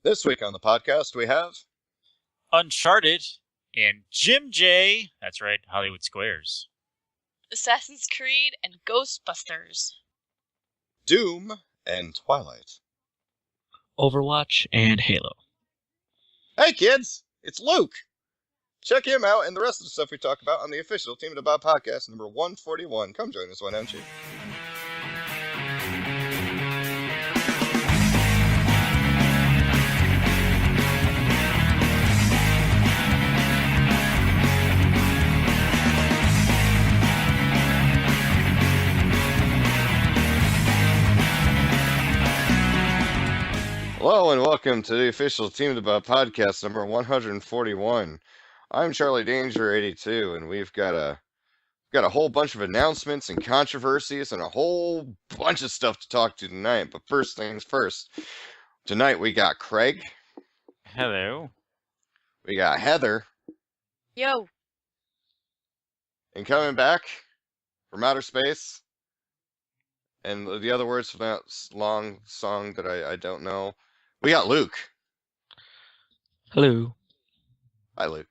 This week on the podcast, we have Uncharted and Jim J. That's right, Hollywood Squares. Assassin's Creed and Ghostbusters. Doom and Twilight. Overwatch and Halo. Hey kids, it's Luke! Check him out and the rest of the stuff we talk about on the official Team DBAH Podcast number 141. Come join us, why don't you? Hello and welcome to the official Team DBAH Podcast number 141. I'm Charlie Danger 82, and we've got a whole bunch of announcements and controversies and a whole bunch of stuff to talk to tonight. But first things first, tonight we got Craig. Hello. We got Heather. Yo. And coming back from outer space, and the other words from that long song that I don't know, we got Luke. Hello. Hi, Luke.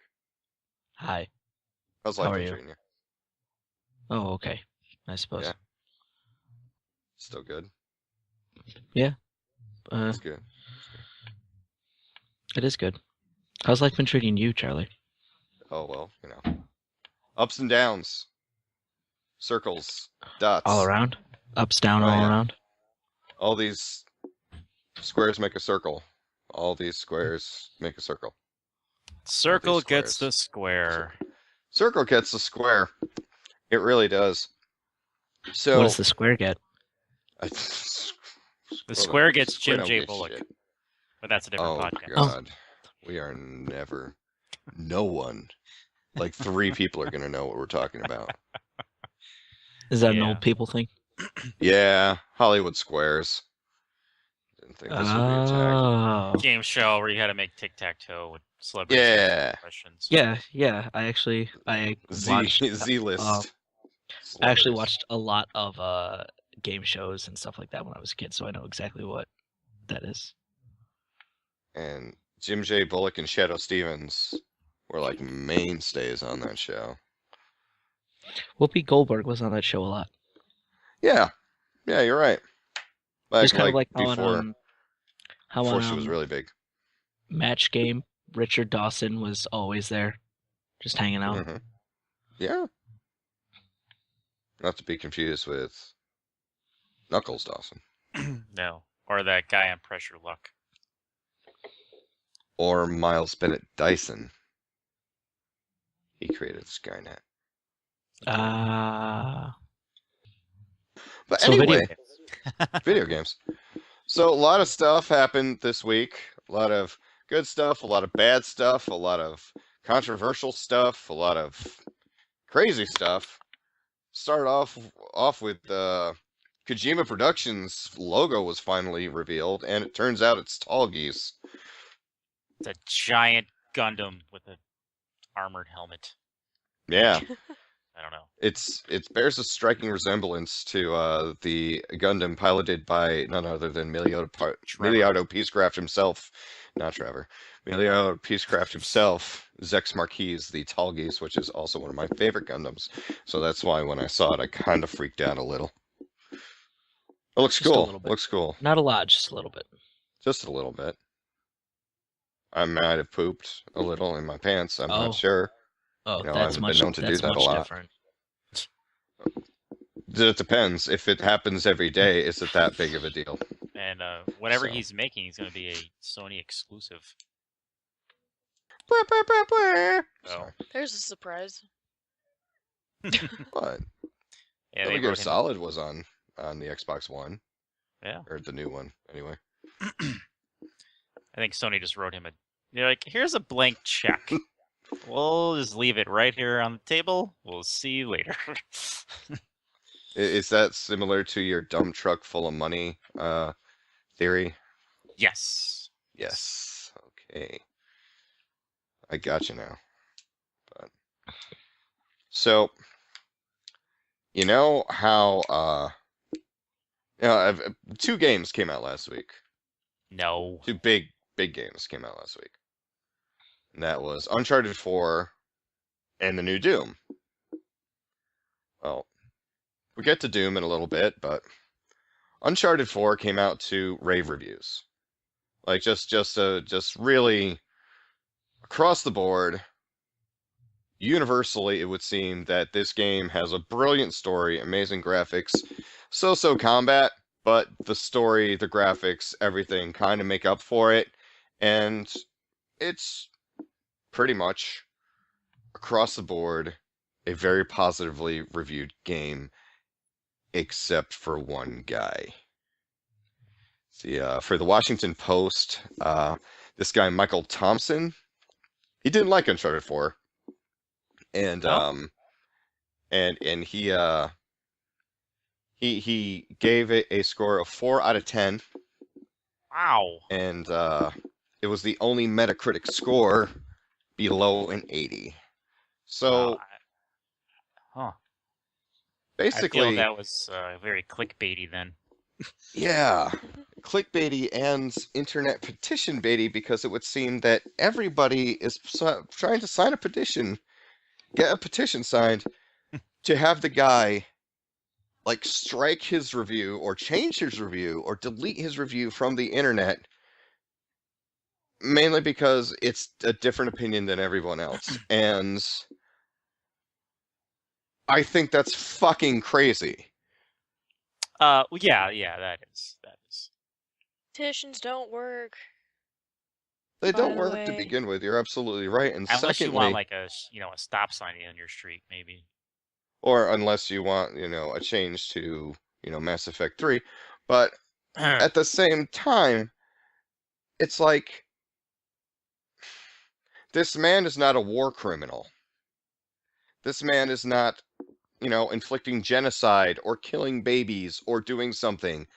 Hi. How's How life are been you? treating you? Oh, okay. I suppose. Yeah. Still good? It's good. It is good. How's life been treating you, Charlie? Oh, well, you know. Ups and downs. Circles. Dots. All around? Ups, down, Oh, all yeah. around? All these squares make a circle. All these squares make a circle. Circle These gets squares. the square. Circle gets the square. It really does. So What does the square get? The square gets Square Jim don't J. get Bullock. shit. But that's a different Oh, podcast. God. We are never... No one. Like 3 people are going to know what we're talking about. Is that an Yeah. old people thing? Yeah, Hollywood Squares. Didn't think this would be a tag. Oh. Game show where you had to make tic-tac-toe with celebrities. Yeah. Questions. Yeah. I watched, Z-list. I actually watched a lot of game shows and stuff like that when I was a kid, so I know exactly what that is. And Jim J. Bullock and Shadow Stevens were like mainstays on that show. Whoopi Goldberg was on that show a lot. Yeah, you're right. Just kind of like how before she on was really big. Match Game, Richard Dawson was always there, just hanging out. Mhm. Yeah. Not to be confused with Knuckles Dawson. No. Or that guy on Pressure Luck. Or Miles Bennett Dyson. He created Skynet. But So anyway, video video games. So a lot of stuff happened this week. A lot of good stuff, a lot of bad stuff, a lot of controversial stuff, a lot of crazy stuff. Started off with Kojima Productions Logo was finally revealed, and it turns out it's Tall Geese. It's a giant Gundam with an armored helmet. Yeah. I don't know. It bears a striking resemblance to the Gundam piloted by none other than Miliardo Peacecraft himself, not Trevor. Miliardo Peacecraft himself, Zex Marquis, the Tall Geese, which is also one of my favorite Gundams. So that's why when I saw it, I kind of freaked out a little. It looks Just a cool. little bit. Looks cool. Not a lot, just a little bit. Just a little bit. I might have pooped a little in my pants. I'm Oh. not sure. Oh, You know, that's I've been much. known to do That's that a much lot. different. It depends. If it happens every day, is it that big of a deal? And whatever So. he's making is going to be a Sony exclusive. Sorry. There's a surprise. What? Yeah, Metal they Gear wrote him. Solid was on the Xbox One, Yeah. or the new one, anyway. I think Sony just wrote him they're like, here's a blank check. We'll just leave it right here on the table. We'll see you later. Is that similar to your dumb truck full of money theory? Yes. Yes. Okay. I got you now. But so, you know how two games came out last week. No. Two big big games came out last week. And that was Uncharted 4 and the new Doom. Well, we'll get to Doom in a little bit, but Uncharted 4 came out to rave reviews. Like, just really across the board, universally, it would seem that this game has a brilliant story, amazing graphics, so-so combat, but the story, the graphics, everything kind of make up for it, and it's pretty much across the board a very positively reviewed game, except for one guy. See, for the Washington Post, this guy Michael Thompson, he didn't like Uncharted 4, and and he gave it a score of 4 out of 10. Wow. And it was the only Metacritic score below an 80. So basically, I feel that was very clickbaity then. Yeah, clickbaity and internet petition baity, because it would seem that everybody is trying to sign a petition, get a petition signed to have the guy like strike his review or change his review or delete his review from the internet, mainly because it's a different opinion than everyone else. And I think that's fucking crazy. Yeah, that is. Petitions don't work. They By don't the work to way. begin with. You're absolutely right. And Unless you want secondly, like a stop sign on your street, maybe. or unless you want, a change to, Mass Effect 3. But at the same time, it's like, this man is not a war criminal. This man is not, inflicting genocide or killing babies or doing something.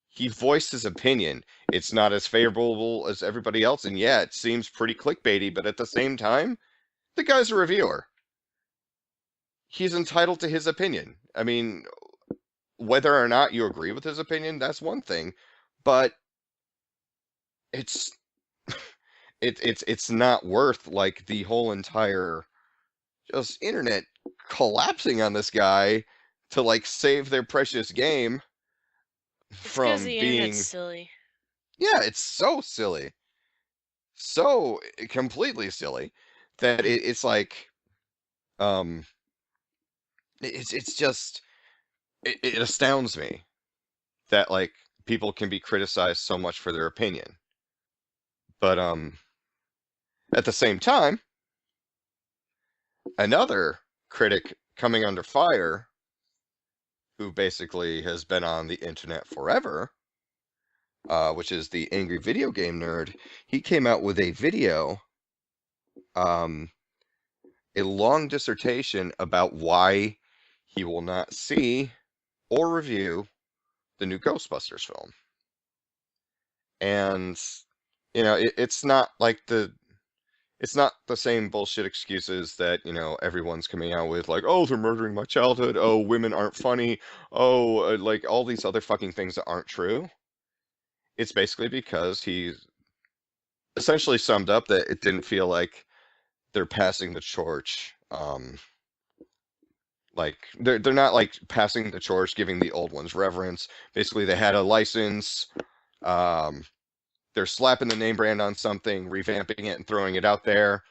He voiced his opinion. It's not as favorable as everybody else, and yeah, it seems pretty clickbaity, but at the same time, the guy's a reviewer. He's entitled to his opinion. I mean, whether or not you agree with his opinion, that's one thing, but it's it's not worth like the whole entire just internet collapsing on this guy to like save their precious game It's from because the being internet's silly. Yeah, it's so silly. So completely silly that it's like it's just it astounds me that like people can be criticized so much for their opinion. But at the same time, another critic coming under fire who basically has been on the internet forever, which is the Angry Video Game Nerd, he came out with a video, a long dissertation about why he will not see or review the new Ghostbusters film. And, it's not the same bullshit excuses that, everyone's coming out with, like, oh, they're murdering my childhood, oh, women aren't funny, oh, like, all these other fucking things that aren't true. It's basically because he essentially summed up that it didn't feel like they're passing the torch, like, they're not, like, passing the torch, giving the old ones reverence. Basically, they had a license, they're slapping the name brand on something, revamping it and throwing it out there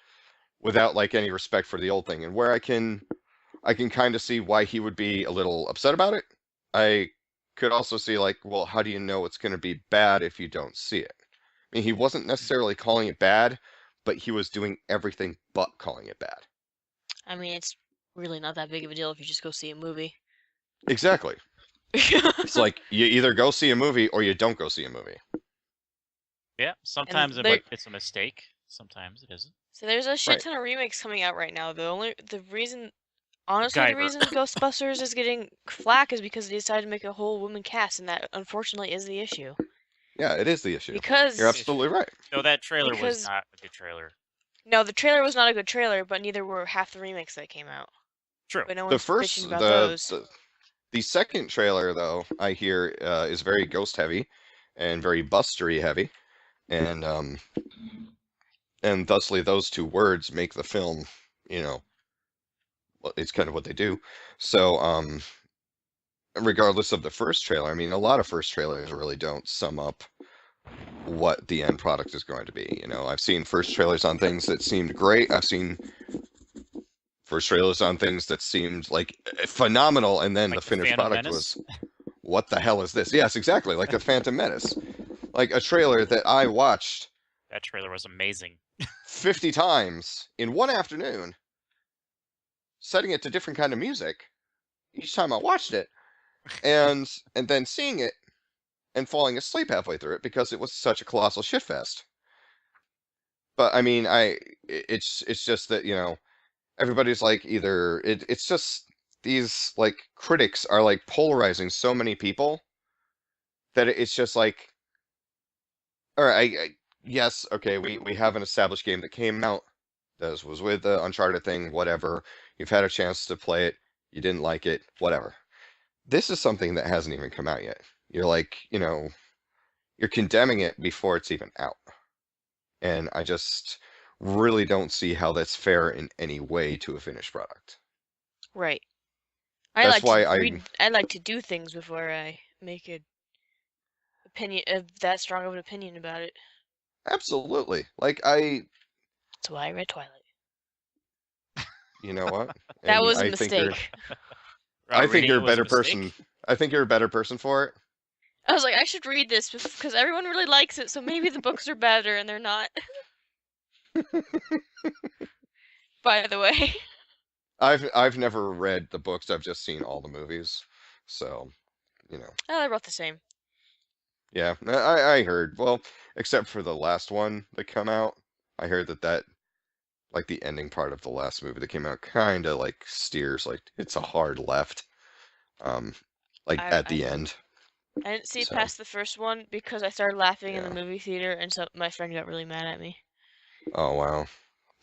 without like any respect for the old thing. And where I can kind of see why he would be a little upset about it. I could also see like, well, how do you know it's going to be bad if you don't see it? I mean, he wasn't necessarily calling it bad, but he was doing everything but calling it bad. I mean, it's really not that big of a deal if you just go see a movie. Exactly. It's like you either go see a movie or you don't go see a movie. Yeah, sometimes it's a mistake. Sometimes it isn't. So there's a shit Right. ton of remakes coming out right now. The reason Ghostbusters is getting flack is because they decided to make a whole woman cast, and that unfortunately is the issue. Yeah, it is the issue. Because You're absolutely right. No, that trailer was Because- not a good trailer. no, the trailer was not a good trailer, but neither were half the remakes that came out. True. But no The one's first, bitching about those. the second trailer, though, I hear is very ghost heavy and very bustery heavy. and thusly those two words make the film, you know, it's kind of what they do. So, regardless of the first trailer, I mean, a lot of first trailers really don't sum up what the end product is going to be. You know, I've seen first trailers on things that seemed great. I've seen first trailers on things that seemed like phenomenal, and then Like the the finished Phantom product Menace? was, what the hell is this? Yes, exactly, like the Phantom Menace. Like a trailer that I watched That trailer was amazing. 50 times in one afternoon, setting it to different kind of music each time I watched it, and then seeing it and falling asleep halfway through it because it was such a colossal shitfest. But I mean, it's just that, you know, everybody's like either it's just these like critics are like polarizing so many people that it's just like, all right, yes, okay, we have an established game that came out, that was with the Uncharted thing, whatever. You've had a chance to play it, you didn't like it, whatever. This is something that hasn't even come out yet. You're like, you know, you're condemning it before it's even out. And I just really don't see how that's fair in any way to a finished product. Right. That's why I like to do things before I make a opinion that strong of an opinion about it. Absolutely. Like That's why I read Twilight. you know what? That And was a I think you're mistake. I think Reading you're it a was better mistake. person. I think you're a better person for it. I was like, I should read this because everyone really likes it, so maybe the books are better, and they're not. By the way. I've never read the books, I've just seen all the movies. So, you know. Oh, they're both the same. Yeah, I heard. Well, except for the last one that come out, I heard that like the ending part of the last movie that came out kind of like steers like it's a hard left. Like at the end. I didn't see So. past the first one because I started laughing in the Yeah. movie theater, and so my friend got really mad at me. Oh wow.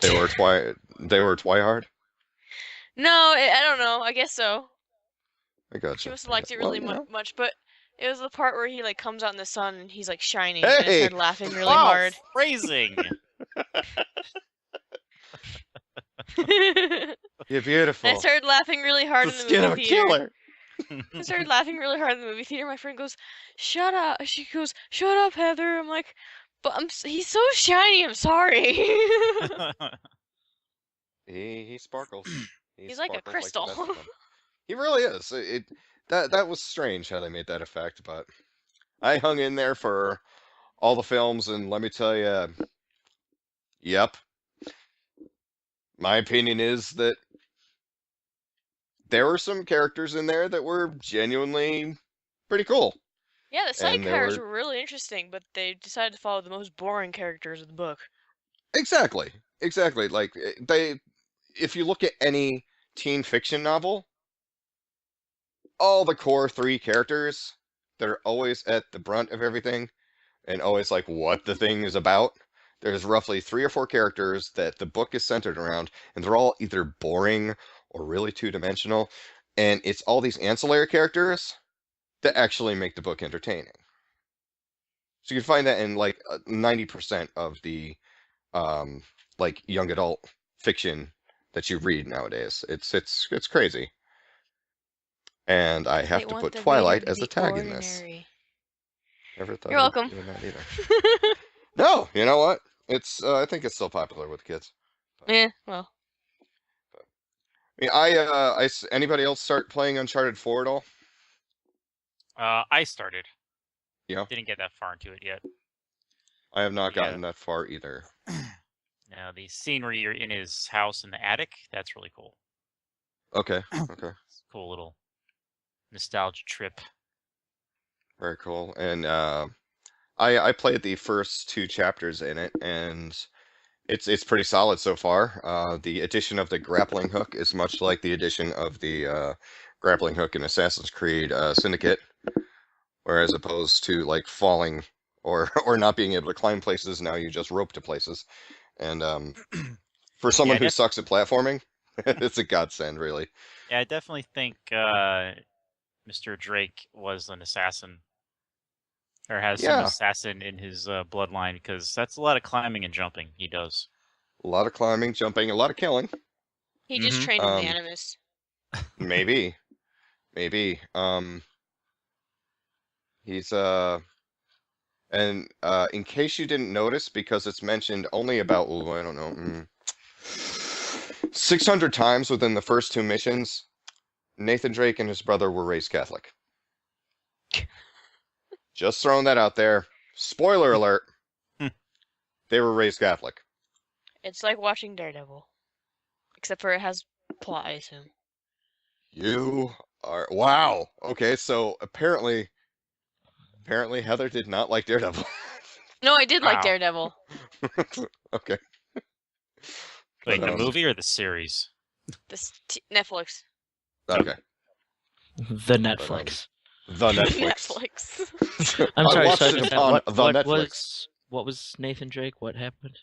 They were twihard? No, I don't know. I guess so. I gotcha. She must have liked it Well, really you know. much, but it was the part where he like comes out in the sun and he's like shining, and I Hey! started laughing really Wow, hard. phrasing. You're beautiful. And I started laughing really hard The in the skin of movie a theater. killer. I started laughing really hard in the movie theater. My friend goes, "Shut up!" She goes, "Shut up, Heather." I'm like, "But he's so shiny. I'm sorry." He sparkles. He's like a sparkles the crystal. best of them. He really is. That was strange how they made that effect, but I hung in there for all the films, and let me tell you, yep. My opinion is that there were some characters in there that were genuinely pretty cool. Yeah, the side And there characters were- were really interesting, but they decided to follow the most boring characters of the book. Exactly. Like if you look at any teen fiction novel, all the core 3 characters that are always at the brunt of everything and always like what the thing is about, there's roughly 3 or 4 characters that the book is centered around, and they're all either boring or really two-dimensional, and it's all these ancillary characters that actually make the book entertaining. So you can find that in like 90% of the like young adult fiction that you read nowadays. It's crazy. And I have They to want put the reader Twilight to as a be tag in this. ordinary. Never thought You're of welcome. doing that either. No, you know what? It's I think it's still popular with kids. Yeah, well. I mean, anybody else start playing Uncharted 4 at all? I started. Yeah. Didn't get that far into it yet. I have not Yeah. gotten that far either. Now, the scene where you're in his house in the attic, that's really cool. Okay, okay. It's a cool little nostalgia trip. Very cool. And I played the first 2 chapters in it, and it's pretty solid so far. The addition of the grappling hook is much like the addition of the grappling hook in Assassin's Creed Syndicate, whereas opposed to like falling or not being able to climb places, now you just rope to places. And for someone who sucks at platforming, it's a godsend, really. Yeah, I definitely think Mr. Drake was an assassin or has some assassin in his bloodline, because that's a lot of climbing and jumping he does. A lot of climbing, jumping, a lot of killing. He just trained with Animus. Maybe. He's and in case you didn't notice, because it's mentioned only about, I don't know, 600 times within the first 2 missions, Nathan Drake and his brother were raised Catholic. Just throwing that out there. Spoiler alert. They were raised Catholic. It's like watching Daredevil. Except for it has plot, I assume. You are... Wow. Okay, so apparently Heather did not like Daredevil. No, I did like Daredevil. Okay. Like the movie or the series? Netflix. Okay. The Netflix. The Netflix. Netflix. I'm sorry, watched it on the Netflix. What was Nathan Drake? What happened?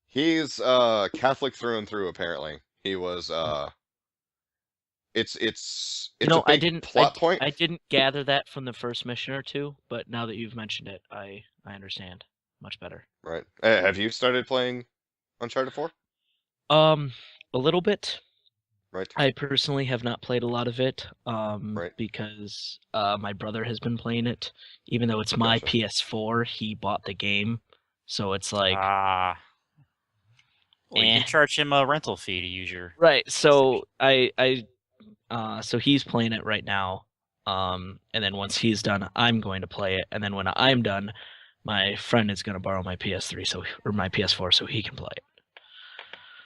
He's Catholic through and through. Apparently, he was. It's a big plot point. I didn't gather that from the first mission or two, but now that you've mentioned it, I understand much better. Right. Have you started playing Uncharted 4? A little bit. Right. I personally have not played a lot of it, Right. because my brother has been playing it. Even though it's my PS4, he bought the game, so it's like Well, you can charge him a rental fee to use your right. So so he's playing it right now, and then once he's done, I'm going to play it, and then when I'm done, my friend is going to borrow my PS3 or my PS4 so he can play it.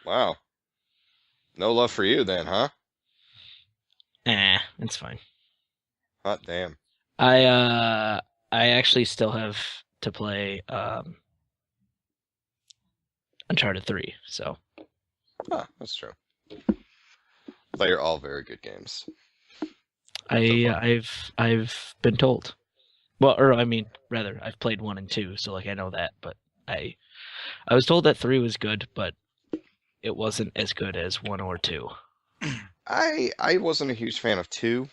Wow. No love for you then, huh? It's fine. Hot damn. I actually still have to play Uncharted 3, so. That's true. They are all very good games. I've been told. Well, or I mean, rather, I've played 1 and 2, so like I know that, but I was told that 3 was good, but it wasn't as good as 1 or 2. I wasn't a huge fan of 2.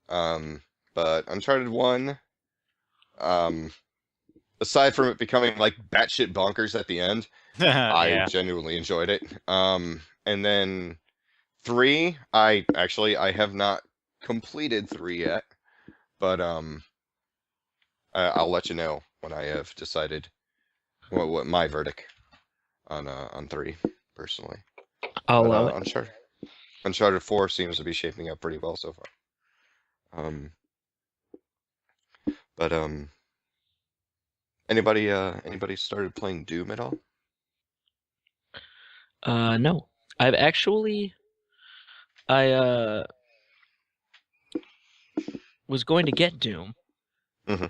But Uncharted 1, aside from it becoming like batshit bonkers at the end, I genuinely enjoyed it. And then 3, I have not completed 3 yet, but I'll let you know when I have decided what my verdict on 3 personally. I'll allow it. Uncharted 4 seems to be shaping up pretty well so far. But anybody started playing Doom at all? No. I've actually was going to get Doom. Mm-hmm.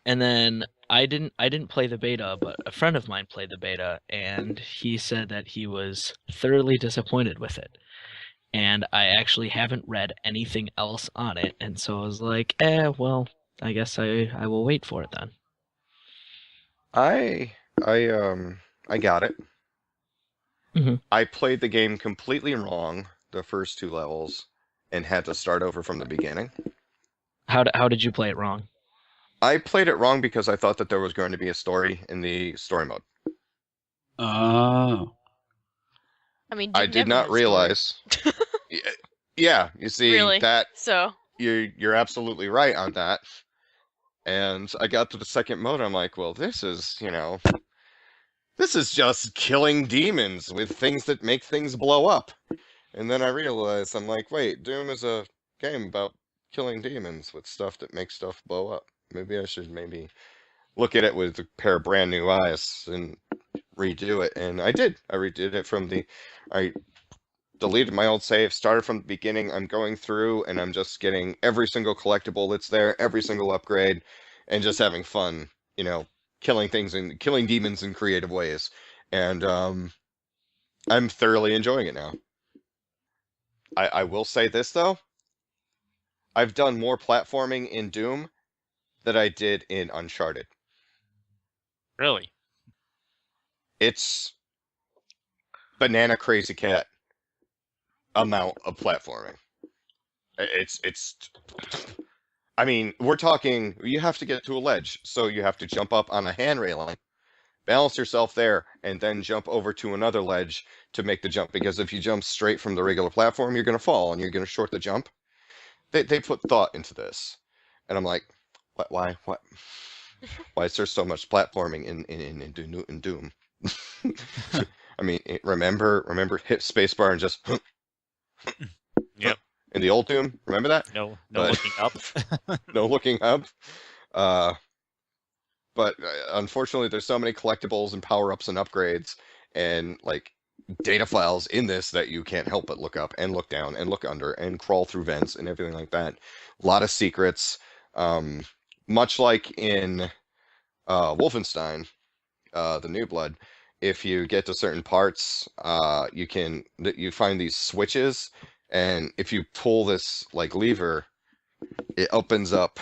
And then I didn't play the beta, but a friend of mine played the beta, and he said that he was thoroughly disappointed with it. And I actually haven't read anything else on it, and so I was like, well, I guess I will wait for it then. I got it. Mm-hmm. I played the game completely wrong the first 2 levels and had to start over from the beginning. How did you play it wrong? I played it wrong because I thought that there was going to be a story in the story mode. Oh. I mean, I did not realize. Yeah, you see really? that. So you're absolutely right on that. And I got to the second mode. I'm like, well, this is just killing demons with things that make things blow up. And then I realized, I'm like, wait, Doom is a game about killing demons with stuff that makes stuff blow up. Maybe I should look at it with a pair of brand new eyes and redo it. And I did. I redid it I deleted my old save, started from the beginning. I'm going through and I'm just getting every single collectible that's there, every single upgrade, and just having fun, killing demons in creative ways. And I'm thoroughly enjoying it now. I will say this though. I've done more platforming in Doom than I did in Uncharted. Really? It's banana crazy cat amount of platforming. It's I mean, we're talking, you have to get to a ledge, so you have to jump up on a hand railing, balance yourself there, and then jump over to another ledge to make the jump, because if you jump straight from the regular platform, you're going to fall, and you're going to short the jump. They put thought into this. And I'm like, what, why is there so much platforming in Doom? I mean, remember hit spacebar and just Yep. in the old Doom, remember that? No But- looking up. No looking up. But unfortunately, there's so many collectibles and power-ups and upgrades and like data files in this that you can't help but look up and look down and look under and crawl through vents and everything like that. A lot of secrets, much like in Wolfenstein, the New Blood. If you get to certain parts, you find these switches, and if you pull this like lever, it opens up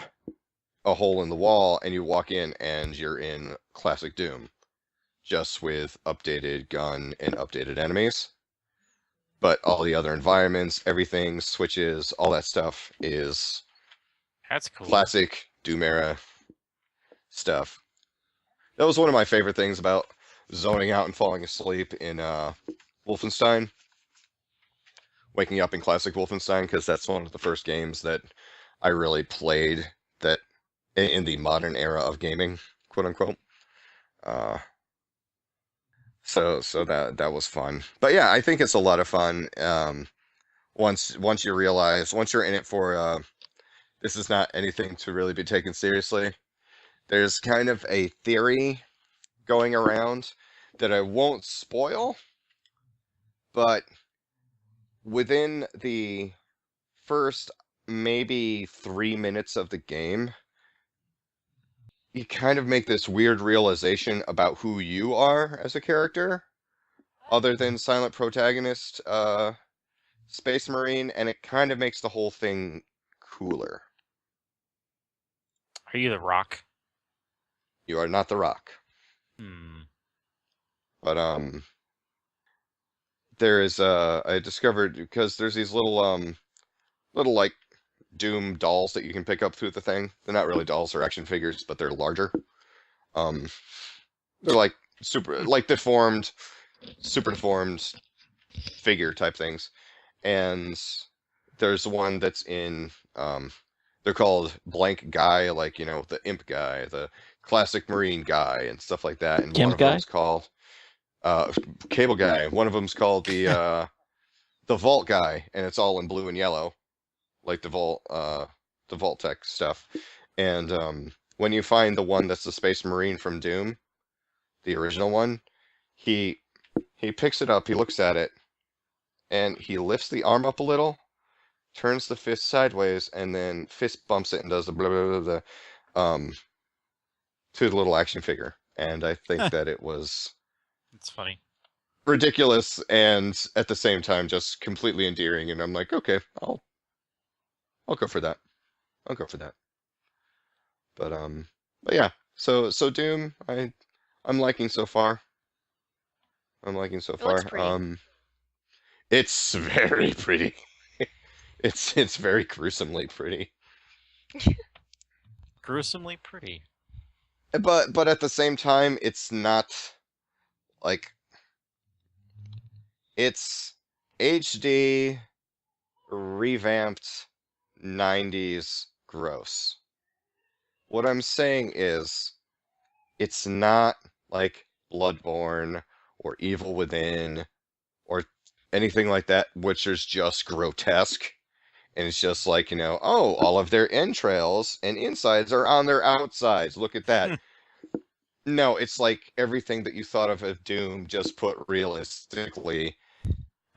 a hole in the wall, and you walk in, and you're in classic Doom, just with updated gun and updated enemies. But all the other environments, everything, switches, all that stuff is That's cool. classic Doom era stuff. That was one of my favorite things about zoning out and falling asleep in Wolfenstein. Waking up in classic Wolfenstein, because that's one of the first games that I really played that in the modern era of gaming, quote unquote. So that was fun. But yeah, I think it's a lot of fun. Once you realize, once you're in it for, this is not anything to really be taken seriously. There's kind of a theory going around that I won't spoil, but within the first maybe 3 minutes of the game, you kind of make this weird realization about who you are as a character, other than silent protagonist, Space Marine, and it kind of makes the whole thing cooler. Are you the Rock? You are not the Rock. But there is I discovered, because there's these little like Doom dolls that you can pick up through the thing. They're not really dolls, they're action figures, but they're larger. They're like super like super deformed figure type things. And there's one that's in they're called blank guy, like, you know, the imp guy, the classic Marine guy, and stuff like that. And Gimp one of guy? them's called Cable guy. One of them's called the Vault guy, and it's all in blue and yellow, like the Vault Tech stuff. And when you find the one that's the Space Marine from Doom, the original one, he picks it up, he looks at it, and he lifts the arm up a little, turns the fist sideways, and then fist bumps it and does the blah blah blah, blah to the little action figure. And I think that it was It's funny. ridiculous and at the same time just completely endearing. And I'm like, okay, I'll go for that. I'll go for that. But yeah. So Doom, I'm liking so far. I'm liking so far. looks pretty. It's very pretty. It's very gruesomely pretty. Gruesomely pretty. But at the same time, it's not like, it's HD revamped 90s gross. What I'm saying is, it's not like Bloodborne or Evil Within or anything like that, which is just grotesque. And it's just like, you know, oh, all of their entrails and insides are on their outsides. Look at that. No, it's like everything that you thought of Doom, just put realistically.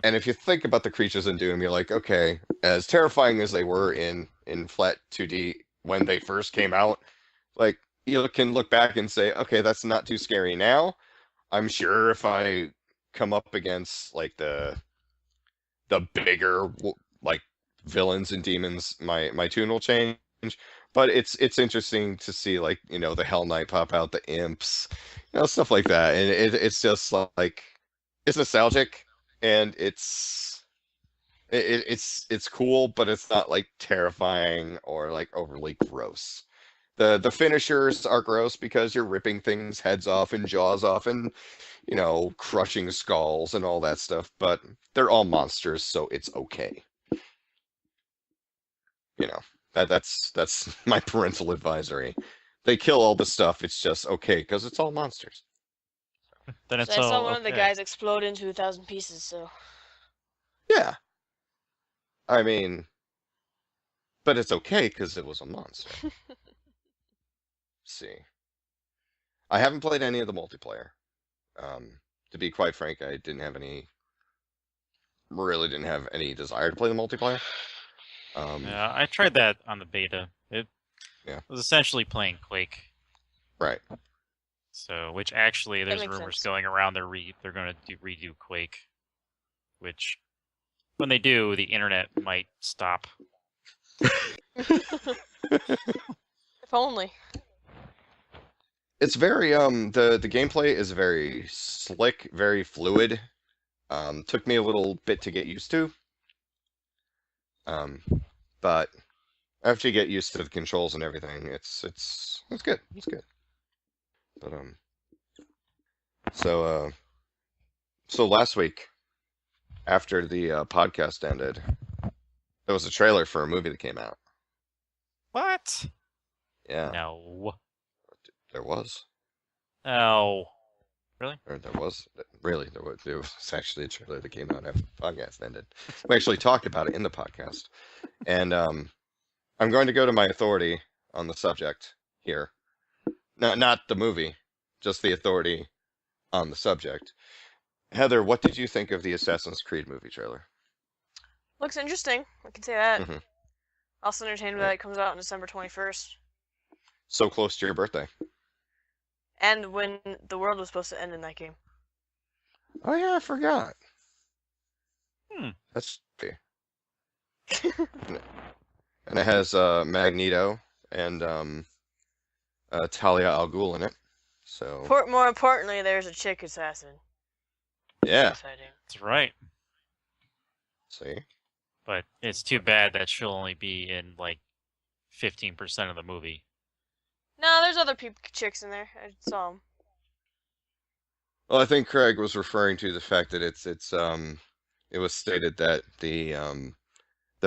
And if you think about the creatures in Doom, you're like, okay, as terrifying as they were in flat 2D when they first came out, like, you can look back and say, okay, that's not too scary now. I'm sure if I come up against like the bigger like villains and demons, my tune will change. But it's interesting to see, like, you know, the Hell Knight pop out, the imps, you know, stuff like that. And it's just like, it's nostalgic, and it's It's cool, but it's not like terrifying or like overly gross. The finishers are gross because you're ripping things heads off and jaws off and crushing skulls and all that stuff, but they're all monsters, so it's okay. That's my parental advisory. They kill all the stuff, it's just okay because it's all monsters. Then it's So I saw all one of the okay. guys explode into 1,000 pieces, so. Yeah. I mean, but it's okay because it was a monster. See. I haven't played any of the multiplayer. To be quite frank, I really didn't have any desire to play the multiplayer. Yeah, I tried that on the beta. It Yeah. was essentially playing Quake. Right. So, which actually, there's makes rumors sense. going around they're going to redo Quake, which, when they do, the internet might stop. If only. It's very the gameplay is very slick, very fluid. Took me a little bit to get used to. But after you get used to the controls and everything, it's good. It's good. But so last week, after the podcast ended, there was a trailer for a movie that came out. What? Yeah, No. there was. Oh. Or there was actually a trailer that came out after the podcast ended. We actually talked about it in the podcast, and I'm going to go to my authority on the subject here. No, not the movie, just the authority on the subject. Heather, what did you think of the Assassin's Creed movie trailer? Looks interesting. I can say that. Mhm. Also entertained that it comes out on December 21st. So close to your birthday. And when the world was supposed to end in that game. Oh yeah, I forgot. Hmm. That's fair. And it has Magneto and Talia al Ghul in it. So More importantly, there's a chick assassin. yeah, Exciting. That's right. see, But it's too bad that she'll only be in, like, 15% of the movie. No, there's other chicks in there. I saw them. well, I think Craig was referring to the fact that it was stated that the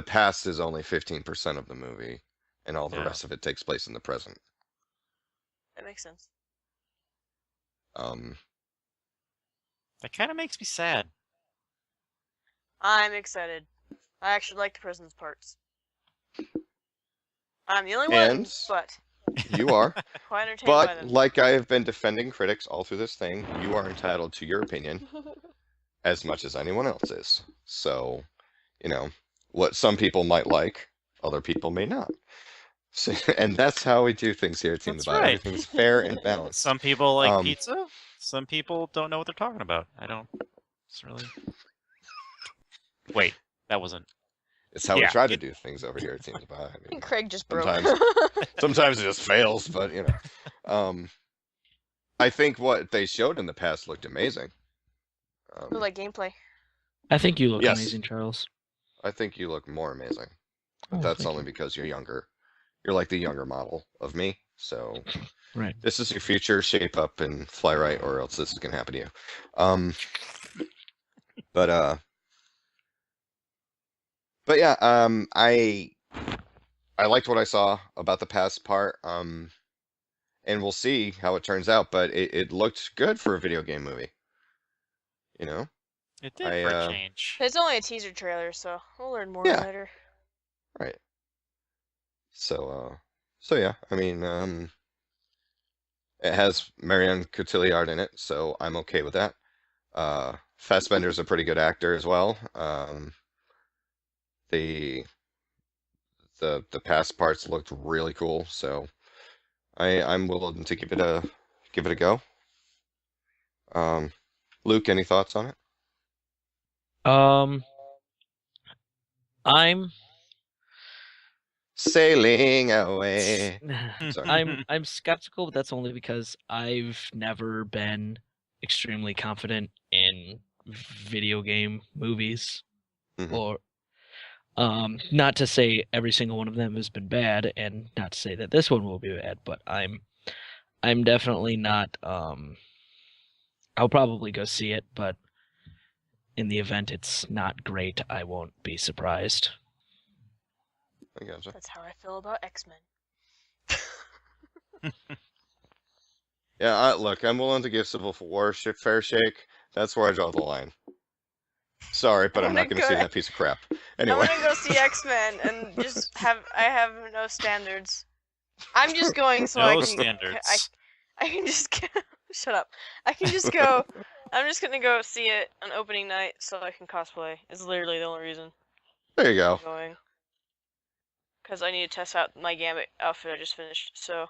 past is only 15% of the movie, and all the Yeah. rest of it takes place in the present. That makes sense. That kind of makes me sad. I'm excited. I actually like the prison's parts. I'm the only one, And but you are, quite entertained by but them. like I have been defending critics all through this thing, you are entitled to your opinion as much as anyone else is. So, what some people might like, other people may not. So, and that's how we do things here at Team That's DBAH. right. Everything's fair and balanced. Some people like Um, pizza. Some people don't know what they're talking about. I don't. It's really. Wait, that wasn't. It's how we Yeah. try to do things over here at Team DBAH. I mean, Craig just broke. sometimes it just fails, but I think what they showed in the past looked amazing. Ooh, like gameplay. I think you look Yes. amazing, Charles. I think you look more amazing, but Oh, that's thank only you. because you're younger. You're like the younger model of me, so Right. this is your future. Shape up and fly right, or else this is gonna happen to you. But yeah, I liked what I saw about the past part. And we'll see how it turns out. But it looked good for a video game movie. It did for I, a change. It's only a teaser trailer, so we'll learn more Yeah. later. Right. So yeah, I mean, it has Marion Cotillard in it, so I'm okay with that. Fassbender's a pretty good actor as well. The past parts looked really cool, so I'm willing to give it a go. Luke, any thoughts on it? I'm Sailing away. Sorry. I'm skeptical, but that's only because I've never been extremely confident in video game movies. Mhm. Or Not to say every single one of them has been bad, and not to say that this one will be bad, but I'm definitely not. I'll probably go see it, but in the event it's not great, I won't be surprised. I gotcha. That's how I feel about X-Men. Yeah, look, I'm willing to give Civil War a fair shake. That's where I draw the line. Sorry, but I'm not going to see that piece of crap. Anyway. I'm gonna go see X-Men and just I have no standards. I'm just going so I No can standards. I can just go, shut up. I can just go. I'm just gonna go see it on opening night so I can cosplay. It's literally the only reason There you go. I'm going. Because I need to test out my Gambit outfit I just finished. So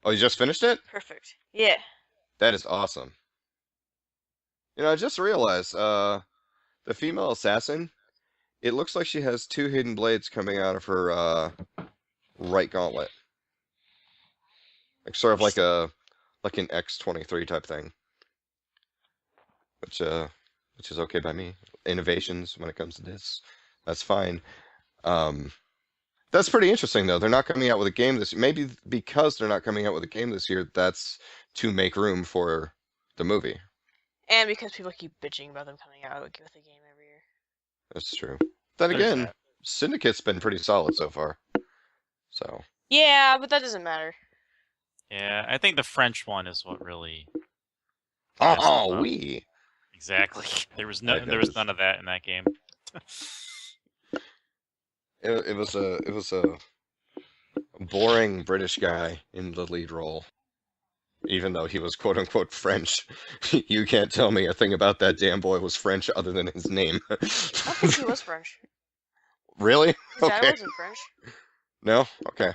Oh, you just finished it? perfect. Yeah. That is awesome. You know, I just realized, the female assassin, it looks like she has 2 hidden blades coming out of her, right gauntlet. Like, sort of like an X-23 type thing. Which is okay by me. Innovations when it comes to this, that's fine. That's pretty interesting, though. They're not coming out with a game this year. Maybe because they're not coming out with a game this year, that's to make room for the movie. And because people keep bitching about them coming out with a game every year. That's true. Then There's again, that. Syndicate's been pretty solid so far. So. Yeah, but that doesn't matter. Yeah, I think the French one is what really. Oh, we. Exactly. There was That none is- of that in that game. It was a boring British guy in the lead role. Even though he was quote unquote French. You can't tell me a thing about that damn boy was French other than his name. I don't think he was French. Really? His dad Okay. wasn't French. No? Okay.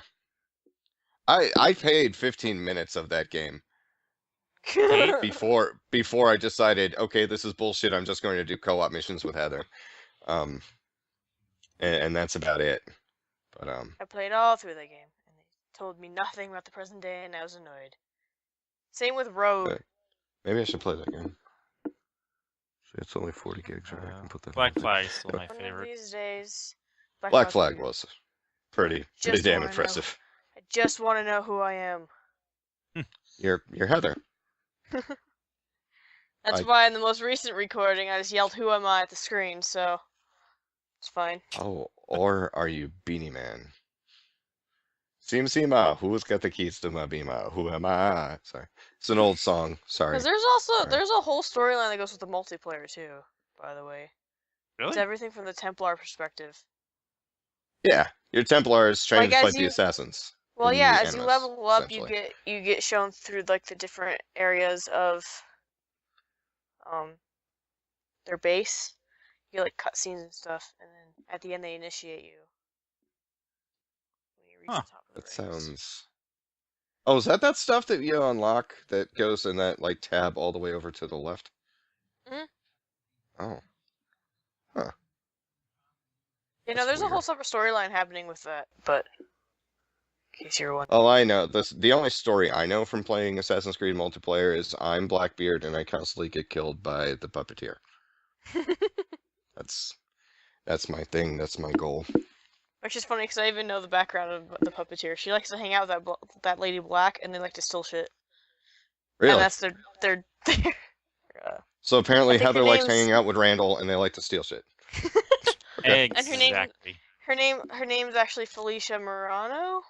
I paid 15 minutes of that game before I decided, okay, this is bullshit, I'm just going to do co-op missions with Heather. And that's about it. But I played all through the game, and they told me nothing about the present day, and I was annoyed. Same with Rogue. Okay. maybe I should play that game. See, it's only 40 gigs, right? I can put that. Black on. Flag is still my One of favorite. these days. Black Flag was pretty Just damn wanna know. impressive. I just want to know who I am. You're Heather. That's I- why in the most recent recording I just yelled "Who am I?" at the screen, so it's fine. Oh, or are you Beanie Man? Sim Sima, who's got the keys to my Beamer? Who am I? Sorry, it's an old song. Sorry. Because Sorry. there's a whole storyline that goes with the multiplayer too. By the way, it's Really? everything from the Templar perspective. Yeah, your Templars trained to Like, fight as the you- assassins. Well, in yeah, the as you animus, level up, you essentially. get shown through like the different areas of their base. You get like cutscenes and stuff, and then at the end they initiate you when you reach Huh. the top of the That ranks. sounds. Oh, is that stuff that you unlock that goes in that like tab all the way over to the left? Mhm. Oh. You know, That's there's a whole weird. separate storyline happening with that, but in case you're wondering. Oh, I know. The only story I know from playing Assassin's Creed multiplayer is I'm Blackbeard and I constantly get killed by the puppeteer. That's my thing. That's my goal. Which is funny because I even know the background of the puppeteer. She likes to hang out with that lady Black, and they like to steal shit. Really? And that's their So apparently I think her Heather likes name's- hanging out with Randall and they like to steal shit. Okay. And her name- Exactly. her name's actually Felicia Murano,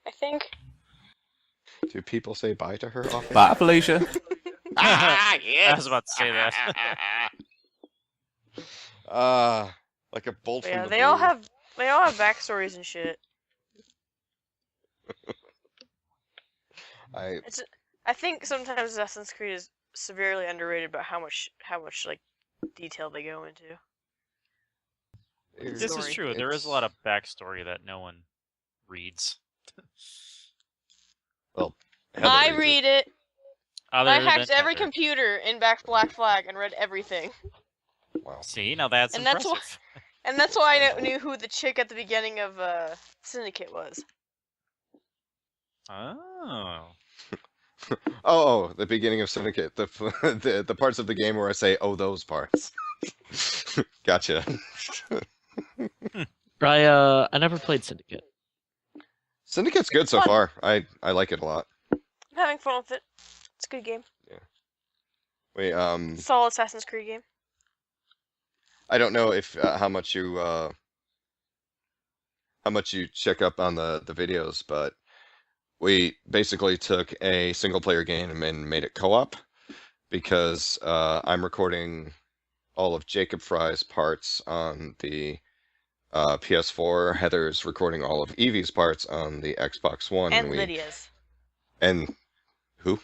I think. Do people say bye to her often? Bye, Felicia. I was about to say that. Like a bolt But from yeah, the they all blue. have backstories and shit. I think sometimes Assassin's Creed is severely underrated about how much like detail they go into. This is Story. true. There is a lot of backstory that no one reads. Well, Heather I reads it. read it. Other I than hacked every Heather. computer in Black Flag and read everything. Wow. See, now that's And that's impressive. why- And that's why I knew who the chick at the beginning of Syndicate was. Oh. Oh, the beginning of Syndicate, the parts of the game where I say, "Oh, those parts." Gotcha. I never played Syndicate. Syndicate's good so Fun. far. I like it a lot. I'm having fun with it. It's a good game. Wait, Solid Assassin's Creed game. I don't know if how much you check up on the videos, but we basically took a single player game and made it co-op because I'm recording all of Jacob Fry's parts on the PS4. Heather's recording all of Evie's parts on the Xbox One. And Lydia's. And who?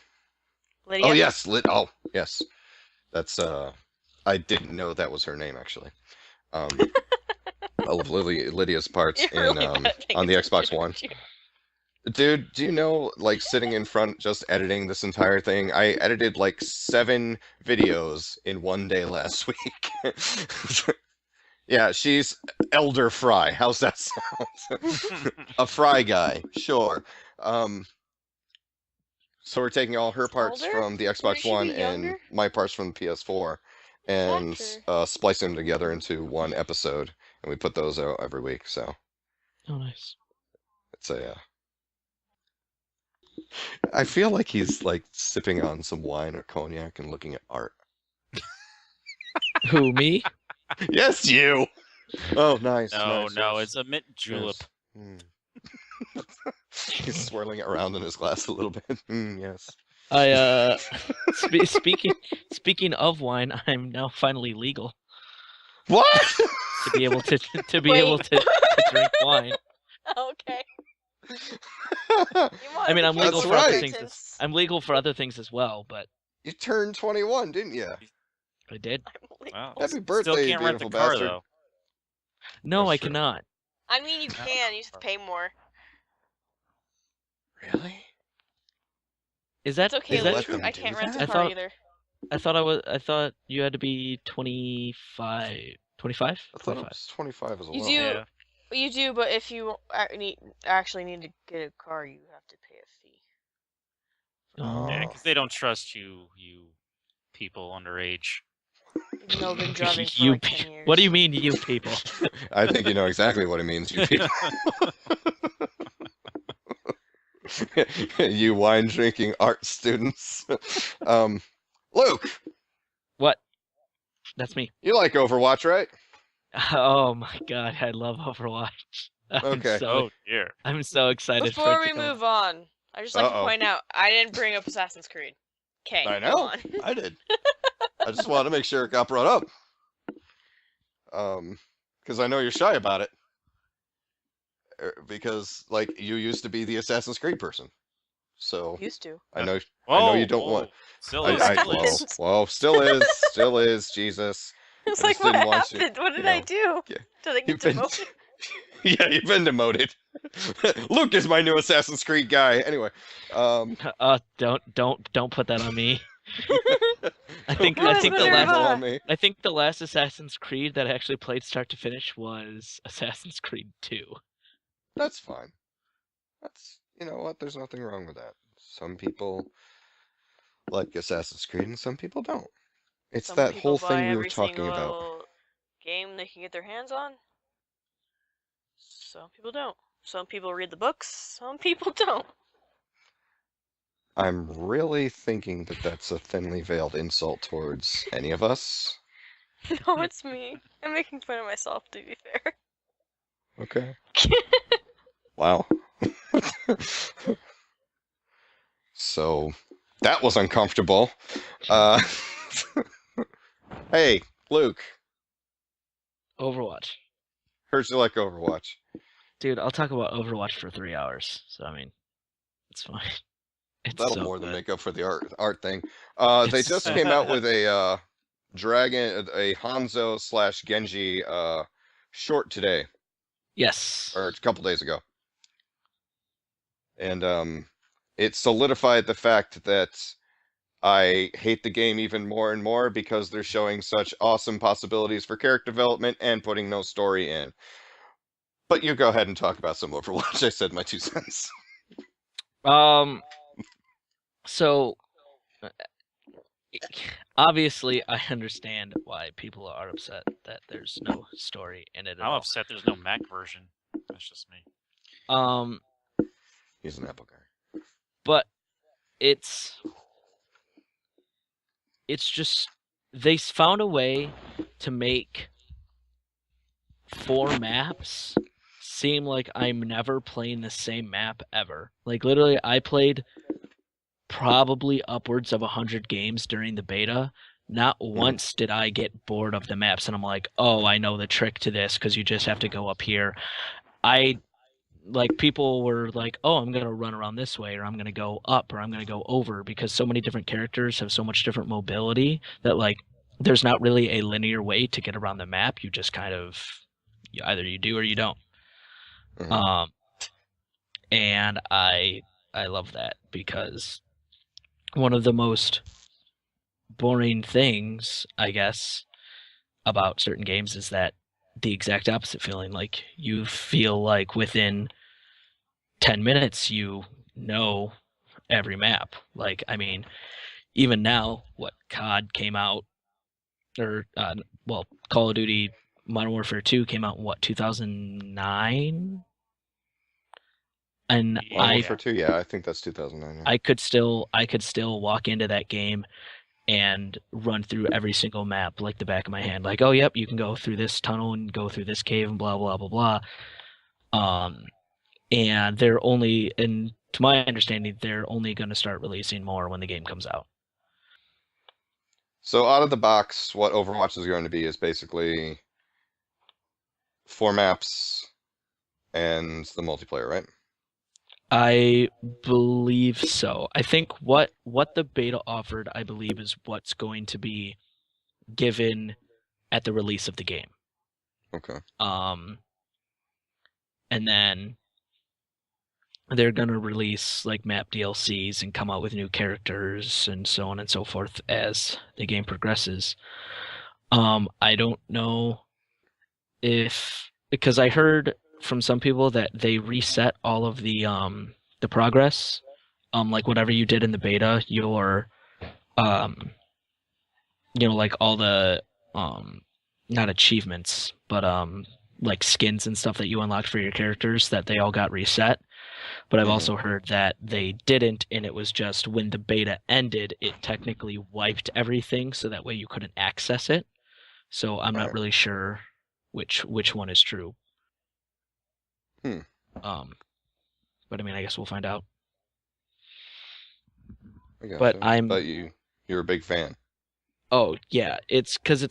Lydia? Oh yes, oh yes. That's I didn't know that was her name actually. All of Lydia's parts You're in really bad at paying on the Xbox attention, One. aren't you? Dude, do you know, like, sitting in front just editing this entire thing, I edited like 7 videos in one day last week. Yeah, she's Elder Fry. How's that sound? A Fry guy, sure. So we're taking all her parts Older? from the Wouldn't Xbox she be One and younger? my parts from the PS4 and Actor. splicing them together into one episode, and we put those out every week. So Oh, nice. it's a. I feel like he's like sipping on some wine or cognac and looking at art. Who, me? Yes, you. Oh, nice. No, nice, no, yes, it's a mint julep. yes. He's swirling it around in his glass a little bit. Yes. I speaking of wine, I'm now finally legal What? to be able to Wait. able to drink wine. Okay. I mean, I'm legal That's for other right. things. I'm legal for other things as well, but You turned 21, didn't you? I did. Wow. Happy Still birthday, can't rent the beautiful car bastard. though. No, That's I true. cannot. I mean, you can. You just have to pay more. Really? Is that It's okay, is They that let Luke. them I do can't rent that? a I car thought- either. I thought you had to be 25. 25? I thought it 25. was 25 as well. You do. Yeah. You do, but if you actually need to get a car, you have to pay a fee. Oh. Yeah, Oh. because they don't trust you people underage. Even though I've been driving for You like pe- 10 years. What do you mean, you people? I think you know exactly what it means, you people. You wine drinking art students. Luke, What? That's me. you like Overwatch, right? Oh my god, I love Overwatch. Okay. Oh dear. I'm so excited for Before it we to come. move on, I just like to Uh-oh. point out I didn't bring up Assassin's Creed. Okay, I go know. on. I did. I just wanted to make sure it got brought up. Because I know you're shy about it. Because, like, you used to be the Assassin's Creed person. So, Used to. I know Whoa, you don't whoa. want... Still I- is, I- still whoa. is. Whoa, still is, Jesus. It's I like, just what didn't want you- happened? What did you I know, do? yeah. Did I get You've been- demoted? Yeah, you've been demoted. Luke is my new Assassin's Creed guy. Anyway, Don't put that on me. I think Who I is think the the new last guy? on me. I think the last Assassin's Creed that I actually played start to finish was Assassin's Creed 2. That's fine. That's, you know what? There's nothing wrong with that. Some people like Assassin's Creed and some people don't. It's Some that people whole buy thing we were every talking about. single game they can get their hands on. Some people don't. Some people read the books. Some people don't. I'm really thinking that that's a thinly veiled insult towards any of us. No, it's me. I'm making fun of myself, to be fair. Okay. Wow. So, that was uncomfortable. Hey, Luke, Overwatch. heard you like Overwatch. Dude, I'll talk about Overwatch for 3 hours. So I mean, it's fine. It's That'll so more than good. make up for the art thing. They It's just so came out with a Hanzo / Genji short today, Yes. or a couple days ago, and it solidified the fact that I hate the game even more and more because they're showing such awesome possibilities for character development and putting no story in. But you go ahead and talk about some Overwatch. I said my 2 cents. So obviously, I understand why people are upset that there's no story in it at I'm all. upset there's no Mac version. That's just me. He's an Apple guy. But it's just they found a way to make 4 maps seem like I'm never playing the same map ever. Like literally, I played probably upwards of 100 games during the beta. Not once did I get bored of the maps, and I'm like, oh, I know the trick to this because you just have to go up here. People were like, oh, I'm going to run around this way, or I'm going to go up, or I'm going to go over, because so many different characters have so much different mobility that, like, there's not really a linear way to get around the map. You just kind of, either you do or you don't. Mhm. And I love that, because one of the most boring things, I guess, about certain games is that the exact opposite feeling. Like, you feel like within 10 minutes you know every map. Like, I mean, even now, COD came out, or Call of Duty Modern Warfare 2 came out in 2009? And Yeah. Modern Warfare 2, yeah, I think that's 2009. Yeah. I could still walk into that game and run through every single map like the back of my hand. Like, oh, yep, you can go through this tunnel and go through this cave and blah, blah, blah, blah. And they're only, and to my understanding, they're only going to start releasing more when the game comes out. So out of the box, what Overwatch is going to be is basically 4 maps and the multiplayer, right? I believe so. I think what the beta offered, I believe, is what's going to be given at the release of the game. Okay. And then they're gonna release like map DLCs and come out with new characters and so on and so forth as the game progresses. I don't know because I heard from some people that they reset all of the progress. Like whatever you did in the beta, your like all the not achievements, but like skins and stuff that you unlocked for your characters, that they all got reset. But I've also heard that they didn't, and it was just when the beta ended, it technically wiped everything, so that way you couldn't access it. So I'm not really sure which one is true. But I mean, I guess we'll find out. I guess But so. But you're a big fan. Oh yeah, it's because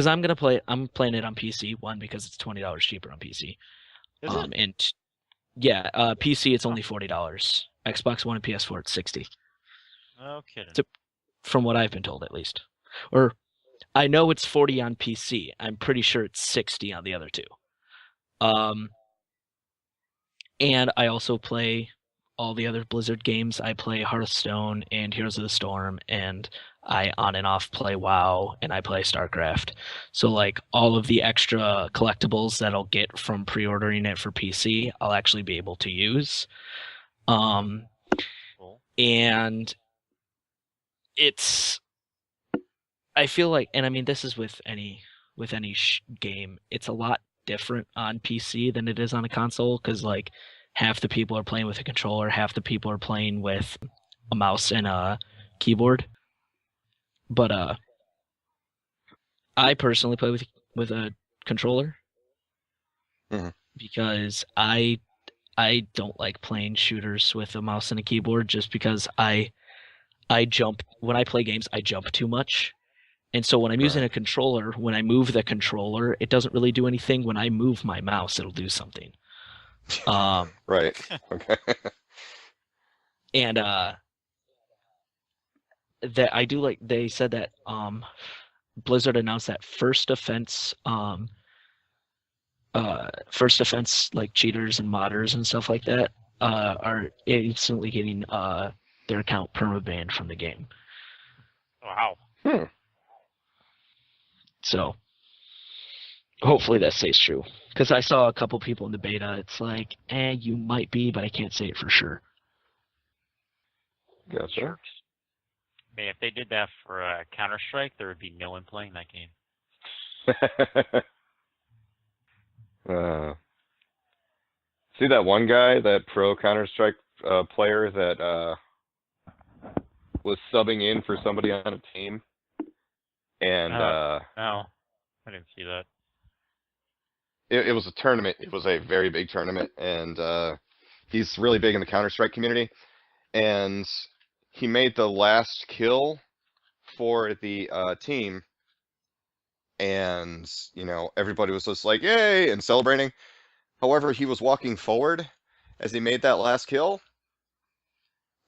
I'm playing it on PC. One, because it's $20 cheaper on PC. Is it? And yeah, PC it's only $40. Xbox One and PS4 it's $60. No kidding. From what I've been told, at least. Or I know it's $40 on PC. I'm pretty sure it's $60 on the other two. And I also play all the other Blizzard games. I play Hearthstone and Heroes of the Storm, and I on and off play WoW, and I play StarCraft. So like all of the extra collectibles that I'll get from pre-ordering it for PC, I'll actually be able to use. Cool. And I feel like, and I mean, this is with any game, it's a lot different on PC than it is on a console, because like half the people are playing with a controller, half the people are playing with a mouse and a keyboard. But I personally play with a controller because I don't like playing shooters with a mouse and a keyboard, just because I jump when I play games. I jump too much. And so when I'm using a controller, when I move the controller, it doesn't really do anything. When I move my mouse, it'll do something. Right. Okay. And that I do like. They said that Blizzard announced that first offense like cheaters and modders and stuff like that are instantly getting their account permabanned from the game. Wow. So hopefully that stays true, because I saw a couple people in the beta. It's like, you might be, but I can't say it for sure. Gotcha. Man, if they did that for Counter-Strike, there would be no one playing that game. See that one guy, that pro Counter-Strike player that was subbing in for somebody on a team, and No, I didn't see that. it was a tournament. It was a very big tournament, and he's really big in the Counter-Strike community, and he made the last kill for the team, and everybody was just like, yay, and celebrating. However, he was walking forward as he made that last kill,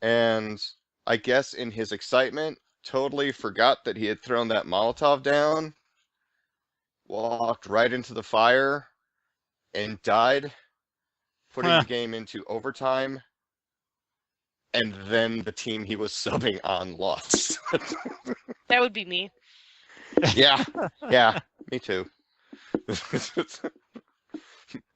and I guess in his excitement, totally forgot that he had thrown that Molotov down, walked right into the fire, and died, putting the game into overtime, and then the team he was subbing on lost. That would be me. Yeah, me too.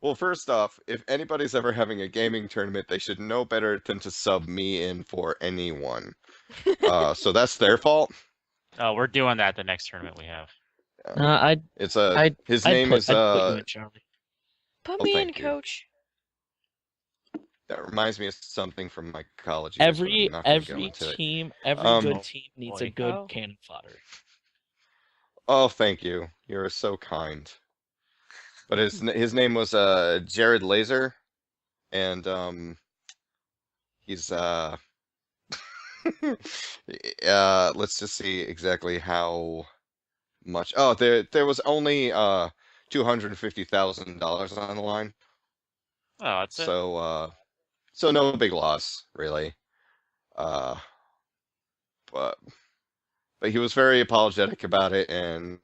Well, first off, if anybody's ever having a gaming tournament, they should know better than to sub me in for anyone. So that's their fault. Oh, we're doing that the next tournament we have. His I'd name is put you in, Charlie. Put Oh, me in, thank you. Coach. That reminds me of something from my college years, but I'm Every not gonna go into it. team, every good Oh, team needs boy. a good Oh. cannon fodder. Oh, thank you. You're so kind. But his name was Jared Laser, and he's let's just see exactly how much. Oh, there was only $250,000 on the line, Oh, that's it. so no big loss really. But he was very apologetic about it, and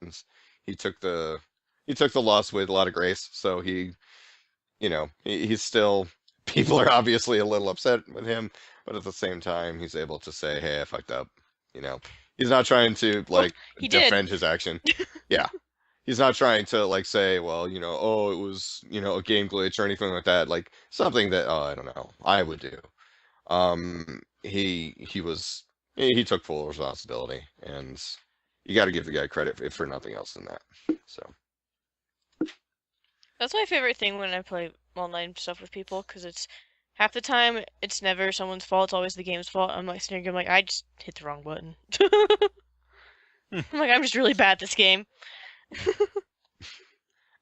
he took the loss with a lot of grace. So he's still, people are obviously a little upset with him, but at the same time, he's able to say, "Hey, I fucked up." He's not trying to he did. defend his action. Yeah, he's not trying to say, "Well, oh, it was a game glitch" or anything like that. Like something that I don't know, I would do. He took full responsibility, and you got to give the guy credit for nothing else than that. So. That's my favorite thing when I play online stuff with people, because it's half the time it's never someone's fault, it's always the game's fault. I'm like sitting here, I'm like, I just hit the wrong button. I'm like, I'm just really bad at this game.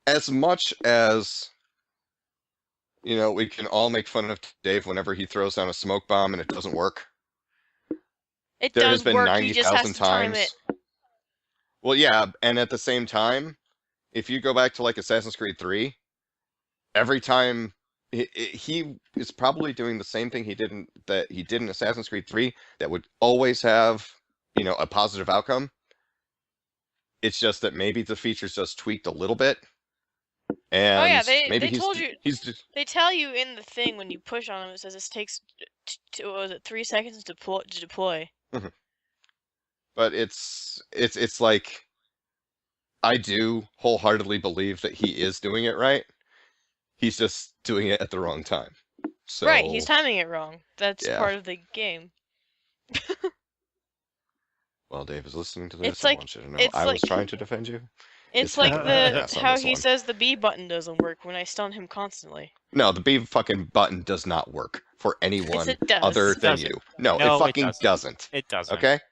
As much as we can all make fun of Dave whenever he throws down a smoke bomb and it doesn't work. It There does has been work, he just has 90,000 to time times. it. Well, yeah, and at the same time, if you go back to Assassin's Creed 3, every time he is probably doing the same thing he did in Assassin's Creed 3 that would always have, a positive outcome. It's just that maybe the features just tweaked a little bit. And Oh yeah, maybe they told you. he's just, They tell you in the thing when you push on them, it says this takes, what was it, 3 seconds to deploy. but it's like, I do wholeheartedly believe that he is doing it right. He's just doing it at the wrong time. So, Right, he's timing it wrong. That's yeah. part of the game. Well, Dave is listening to this. It's I like- want you to know it's I was like- trying to defend you. It's It's like not the yes on how this he one. says the B button doesn't work when I stun him constantly. No, the B fucking button does not work for anyone it does. other It than doesn't. you. No, No, it it fucking doesn't. doesn't. It doesn't. Okay? It's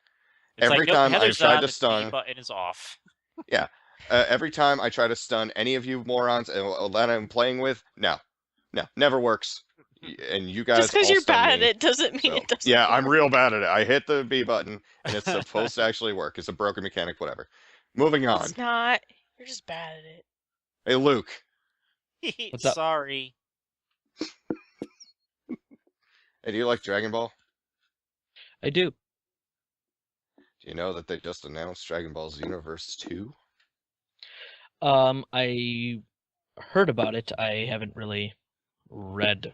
Every like, nope, time I've Heather's tried on, to the stun- B button is off. Every time I try to stun any of you morons that I'm playing with, no, never works. And you guys Just because all you're stun bad at me, it doesn't mean so- it doesn't. Yeah, I'm work. real bad at it. I hit the B button, and it's supposed to actually work. It's a broken mechanic, whatever. Moving on. It's not. You're just bad at it. Hey, Luke. What's up? Sorry. Hey, do you like Dragon Ball? I do. Do you know that they just announced Dragon Ball Xenoverse 2? I heard about it. I haven't really read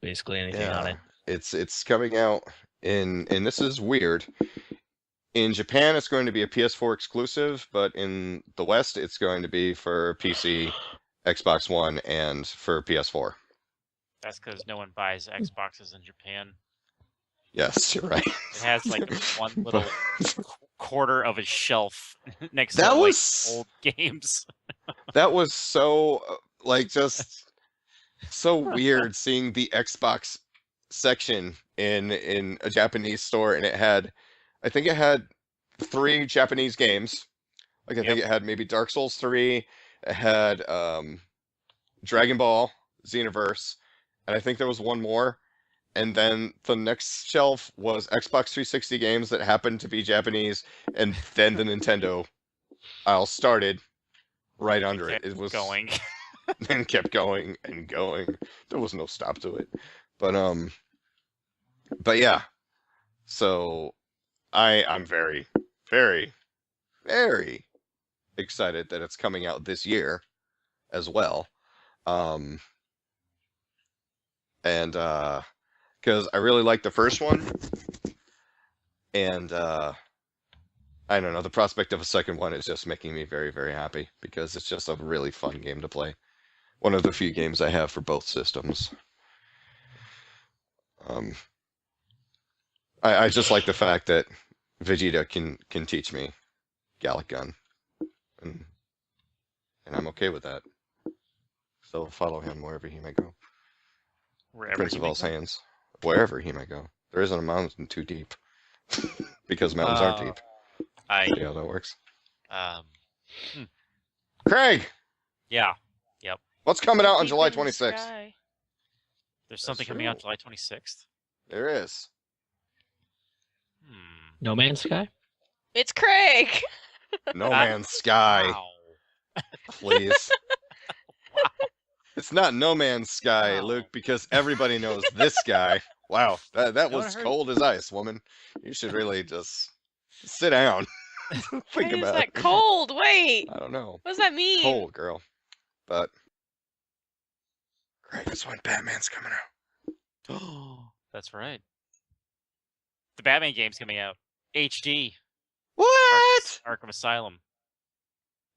basically anything on it. It's coming out and this is weird. In Japan, it's going to be a PS4 exclusive, but in the West, it's going to be for PC, Xbox One, and for PS4. That's because no one buys Xboxes in Japan. Yes, you're right. It has like one little But quarter of a shelf next that to like was old games. that was so like just so weird seeing the Xbox section in a Japanese store, and I think it had 3 Japanese games. Like I think it had maybe Dark Souls 3, it had Dragon Ball Xenoverse, and I think there was one more. And then the next shelf was Xbox 360 games that happened to be Japanese, and then the Nintendo aisle started right under it. It was going. and kept going and going. There was no stop to it. But yeah. So I'm very, very, very excited that it's coming out this year as well. And because I really liked the first one, and I don't know, the prospect of a second one is just making me very, very happy because it's just a really fun game to play. One of the few games I have for both systems. I just like the fact that Vegeta can teach me Gallic Gun, and I'm okay with that. So follow him wherever he may go. Wherever Prince he of may all go. Saiyans, wherever he may go. There isn't a mountain too deep because mountains aren't deep. See how that works. Craig, Yeah. what's coming out on Deep July in the 26th? sky. There's something coming out July 26th. There is. No Man's Sky? It's Craig. No Man's Sky, Wow. please. It's not No Man's Sky, Wow. Luke, because everybody knows this guy. Wow, that No was one heard- cold as ice, woman. You should really just sit down. Why Think is about that it. cold? Wait. I don't know. What does that mean? Cold, girl. But Craig, that's when Batman's coming out. That's right. The Batman game's coming out. HD. What? Arkham Asylum.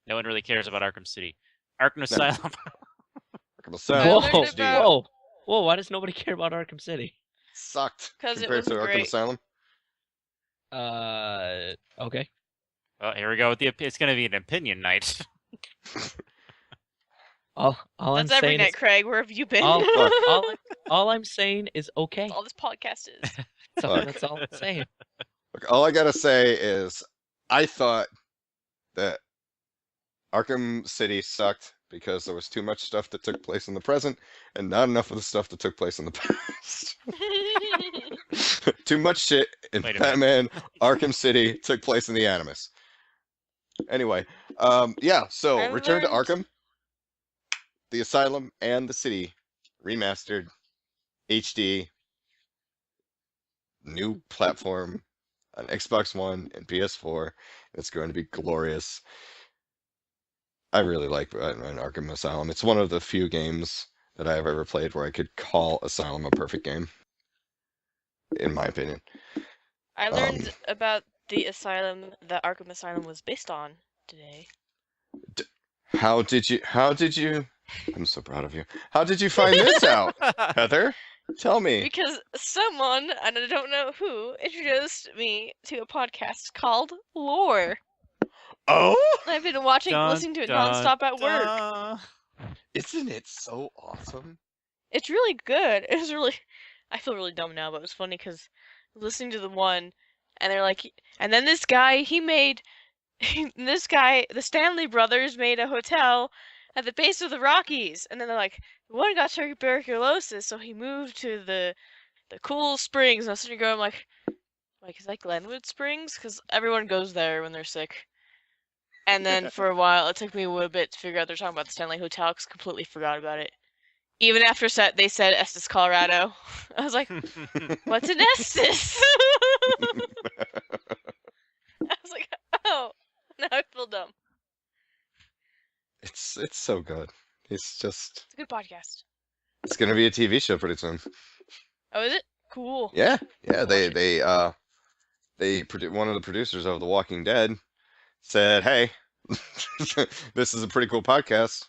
No one really cares about Arkham City. Arkham Asylum. Arkham I Asylum learned HD about- Whoa! Why does nobody care about Arkham City? sucked 'Cause it compared to wasn't Arkham great. Asylum. Okay. Oh, here we go with it's going to be an opinion night. All I'm That's every saying night, is, Craig. Where have you been? all I'm saying is okay. All this podcast is. So Look. that's all I'm saying. Look, all I gotta say is I thought that Arkham City sucked because there was too much stuff that took place in the present and not enough of the stuff that took place in the past. Too much shit in Wait a minute. Batman Arkham City took place in the Animus. Anyway, yeah, so I Return to learned- Arkham, the Asylum, and the City remastered HD new platform on Xbox One and PS4. It's going to be glorious. I really like Arkham Asylum. It's one of the few games that I've ever played where I could call Asylum a perfect game, in my opinion. I learned about the asylum that Arkham Asylum was based on today. How did you? I'm so proud of you. How did you find this out, Heather? Tell me. Because someone, and I don't know who, introduced me to a podcast called Lore. Oh, I've been watching, listening to it nonstop at work. work. isn't it so awesome? It's really good. It was really. I feel really dumb now, but it was funny because listening to the one, and they're like, and then this guy, he made, this guy, the Stanley brothers made a hotel at the base of the Rockies, and then they're like, one got tuberculosis, so he moved to the cool springs. And I was sitting there going like, is that Glenwood Springs? Because everyone goes there when they're sick. And then for a while, it took me a little bit to figure out they're talking about the Stanley Hotel, because completely forgot about it. Even after they said Estes, Colorado, I was like, what's an Estes? I was like, oh, now I feel dumb. It's so good. It's just It's a good podcast. it's gonna be a TV show pretty soon. Oh, is it? Cool. Yeah, I'll watch one of the producers of The Walking Dead said, "Hey, this is a pretty cool podcast.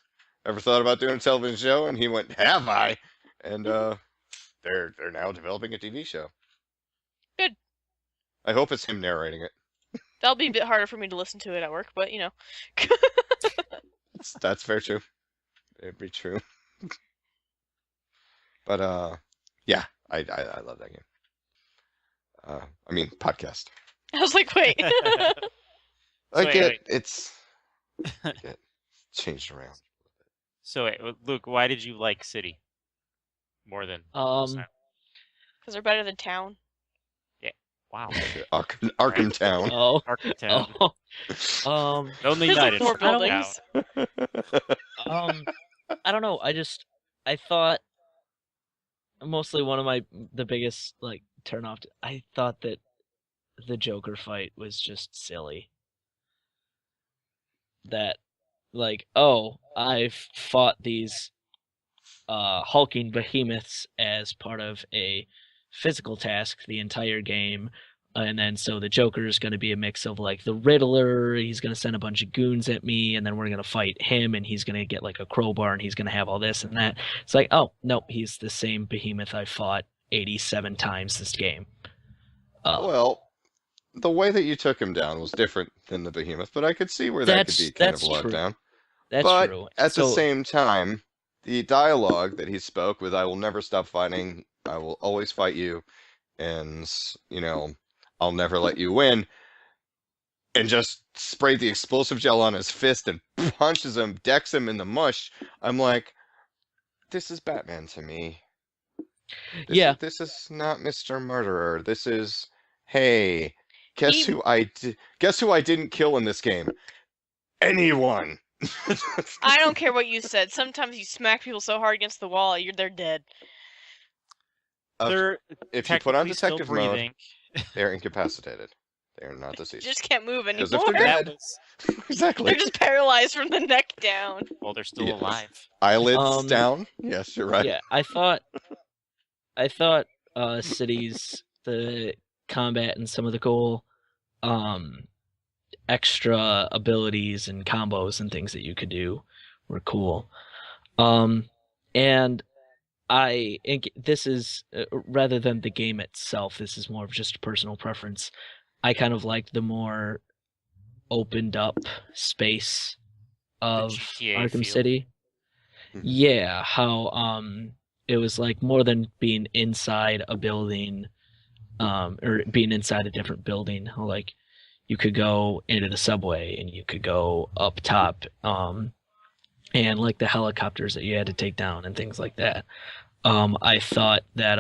Ever thought about doing a television show?" And he went, "Have I?" And they're now developing a TV show. I hope it's him narrating it. That'll be a bit harder for me to listen to it at work, but you know. That's fair too. It'd be true. But yeah, I love that game. I mean podcast. I was like, wait. I wait, get wait. it's get changed around. So wait, Luke, why did you like City more than Asylum? Because they're better than Town. Wow. Arkham Town. Oh, Arkham Town. Lonely There's Night like in 4 Arkham buildings. Town. I don't know. I thought mostly the biggest like turn off. I thought that the Joker fight was just silly. That, like, oh, I've fought these hulking behemoths as part of a physical task the entire game, and then so the Joker is going to be a mix of like the Riddler. He's going to send a bunch of goons at me, and then we're going to fight him, and he's going to get like a crowbar, and he's going to have all this and that. It's like, oh no, he's the same behemoth I fought 87 times this game. Well, the way that you took him down was different than the behemoth, but I could see where that could be kind of that's locked true. down. That's But true. at the So- same time, the dialogue that he spoke with, "I will never stop fighting. I will always fight you," and I'll never let you win, and just sprayed the explosive gel on his fist and punches him, decks him in the mush. I'm like, this is Batman to me. This is not Mr. Murderer. This is, hey, guess who I didn't kill in this game? Anyone. I don't care what you said. Sometimes you smack people so hard against the wall, they're dead. They're If you put on technically still detective mode, breathing. they're incapacitated. They are not deceased. Just can't move Because anymore. if they're That dead, was, exactly. They're just paralyzed from the neck down. well, they're still Yes. alive. Eyelids down. Yes, you're right. Yeah, I thought Cities, the combat and some of the cool extra abilities and combos and things that you could do were cool. And I think this is rather than the game itself, this is more of just a personal preference. I kind of like the more opened up space of GTA Arkham feel. City. Mhm. Yeah, how it was like more than being inside a building, or being inside a different building. How, like, you could go into the subway and you could go up top, and like the helicopters that you had to take down and things like that. I thought that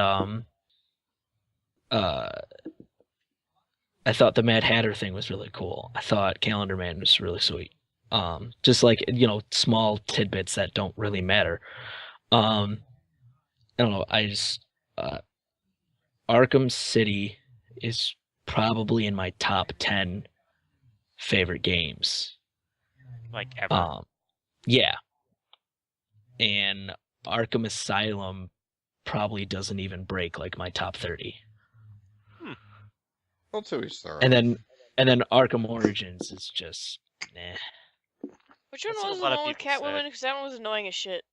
I thought the Mad Hatter thing was really cool. I thought Calendar Man was really sweet. Just like, small tidbits that don't really matter. I don't know. I just Arkham City is probably in my top 10 favorite games. Like ever. Yeah. And Arkham Asylum probably doesn't even break like my top 30. Well, to each their own. And then Arkham Origins is just Which one That's what was a the lot of one with people said. Catwoman? Because that one was annoying as shit.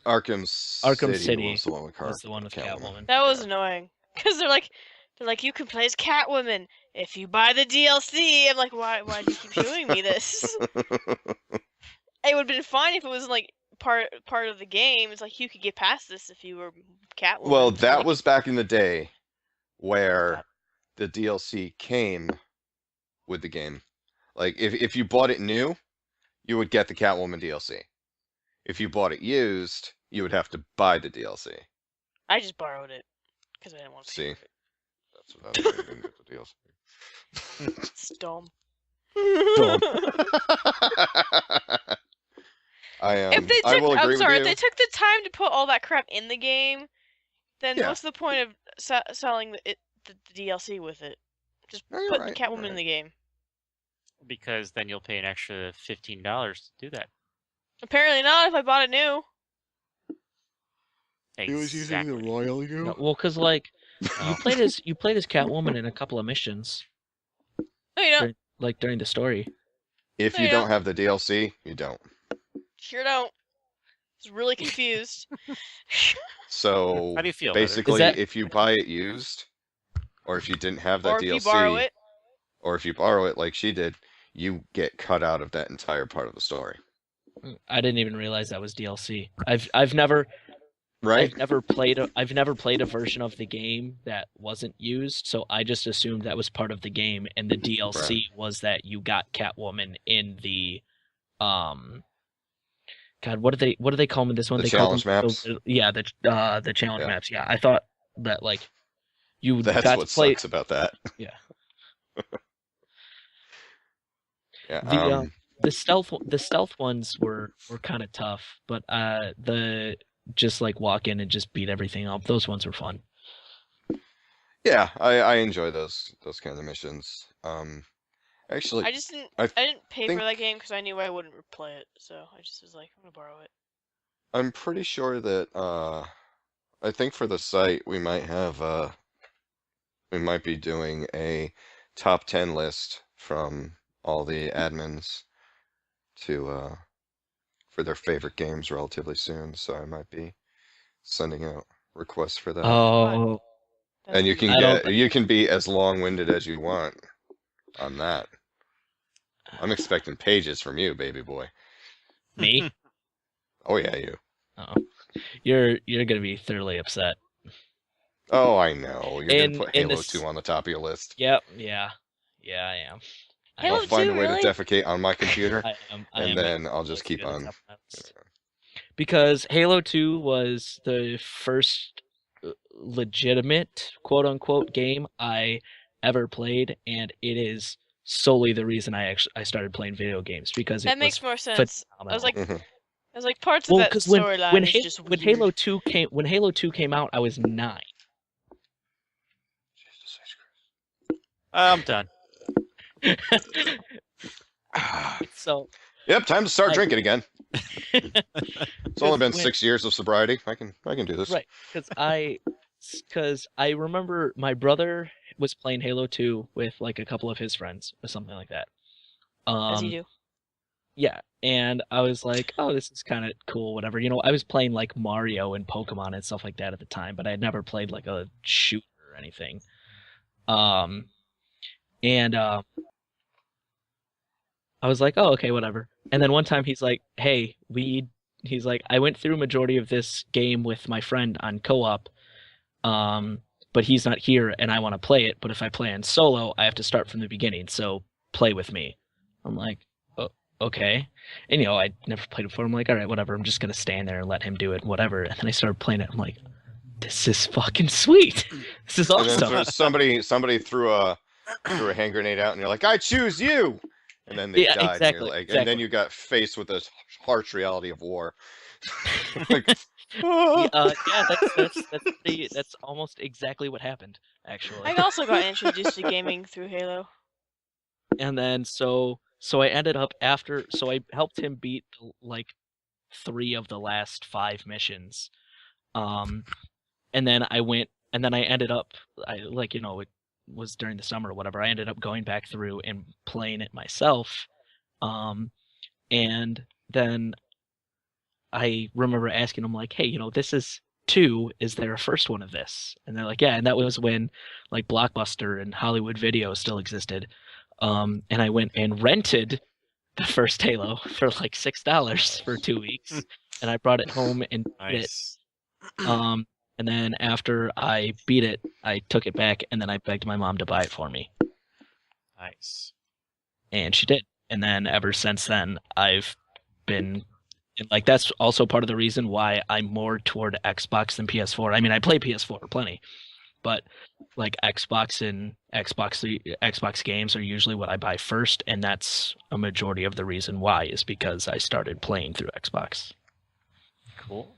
Arkham City was the one with was the one with Catwoman. That was annoying. Because they're like, you can play as Catwoman if you buy the DLC. I'm like, why do you keep showing me this? It would have been fine if it was like part of the game. It's like you could get past this if you were Catwoman. Well, that was back in the day where the DLC came with the game. Like, if you bought it new, you would get the Catwoman DLC. If you bought it used, you would have to buy the DLC. I just borrowed it because I didn't want to See? pay for it. That's what I did. I didn't get the DLC. It's dumb. Dumb. If they I took, will agree I'm sorry, with if you. they took the time to put all that crap in the game, then Yeah. what's the point of selling the DLC with it? Just No, you're put right, Catwoman you're in right. the game. Because then you'll pay an extra $15 to do that. Apparently not if I bought it new. Exactly. royal you? No, well, because like you played as Catwoman in a couple of missions, No, you don't. like during the story. If No, you you don't don't. have the DLC, you don't. Sure don't. I was really confused. So How do you feel, Heather? basically, Is that- if you buy it used, or if you didn't have that Or if DLC, you borrow it. or if you borrow it like she did, you get cut out of that entire part of the story. I didn't even realize that was DLC. I've never Right? I've never played a version of the game that wasn't used, so I just assumed that was part of the game, and the DLC was that you got Catwoman in the God, what do they call them in this one? The they challenge call them, maps? Yeah, the challenge Yeah. maps. Yeah, I thought that like you That's got what to play. sucks about that. Yeah. Yeah. The stealth ones were kind of tough, but the just like walk in and just beat everything up, those ones were fun. Yeah, I enjoy those kinds of missions. Actually, I just didn't. I I didn't pay think- for that game because I knew I wouldn't play it, so I just was like, I'm gonna borrow it. I'm pretty sure that I think for the site we might have we might be doing a top 10 list from all the admins to for their favorite games relatively soon, so I might be sending out requests for that. Oh, That's and you pretty can I don't- you can be as long-winded as you want on that. I'm expecting pages from you, baby boy. me? Oh yeah, you. Oh, you're gonna be thoroughly upset. Oh, I know. You're In- gonna put in Halo this- 2 on the top of your list. Yep, yeah, I am. Halo I'll find a 2, way really? to defecate on my computer, I am. and then I'll just keep Let's on. get it up next. Because Halo 2 was the first legitimate quote unquote game I ever played, and it is solely the reason I started playing video games because That it makes was more sense. phenomenal. I was like, Mhm. parts of well, that because storyline when is Ha- just when weird. Halo 2 came out, I was 9. I'm done. So Yep, time to start I- drinking again. It's only been 6 years of sobriety. I can do this. right, because I remember my brother was playing Halo 2 with like a couple of his friends or something like that. As you do. Yeah, and I was like, oh, this is kind of cool, whatever. You know, I was playing like Mario and Pokemon and stuff like that at the time, but I had never played like a shooter or anything. And I was like, oh, okay, whatever. And then one time he's like, hey, he's like, I went through majority of this game with my friend on co-op, but he's not here and I want to play it, but if I play on solo, I have to start from the beginning, so play with me. I'm like, oh, okay. And, you know, I'd never played it before. I'm like, all right, whatever. I'm just going to stand there and let him do it, whatever. And then I started playing it. I'm like, this is fucking sweet. This is And then awesome. somebody threw a hand grenade out, and you're like, I choose you. And then they Yeah, died. exactly, And, you're like, exactly. and then you got faced with this harsh reality of war. Like, "Ah." That's almost exactly what happened, actually. I also got introduced to gaming through Halo. And then so I ended up so I helped him beat like 3 of the last 5 missions. And then I ended up it was during the summer or whatever. I ended up going back through and playing it myself. And then I remember asking them like, hey, you know, this is 2. Is there a first one of this? And they're like, yeah. And that was when like Blockbuster and Hollywood Video still existed. And I went and rented the first Halo for like $6 for 2 weeks, and I brought it home and beat it. Nice. And then after I beat it, I took it back, and then I begged my mom to buy it for me, Nice. and she did. And then ever since then, I've been and like that's also part of the reason why I'm more toward Xbox than PS4. I mean, I play PS4 plenty, but like Xbox games are usually what I buy first, and that's a majority of the reason why is because I started playing through Xbox. Cool.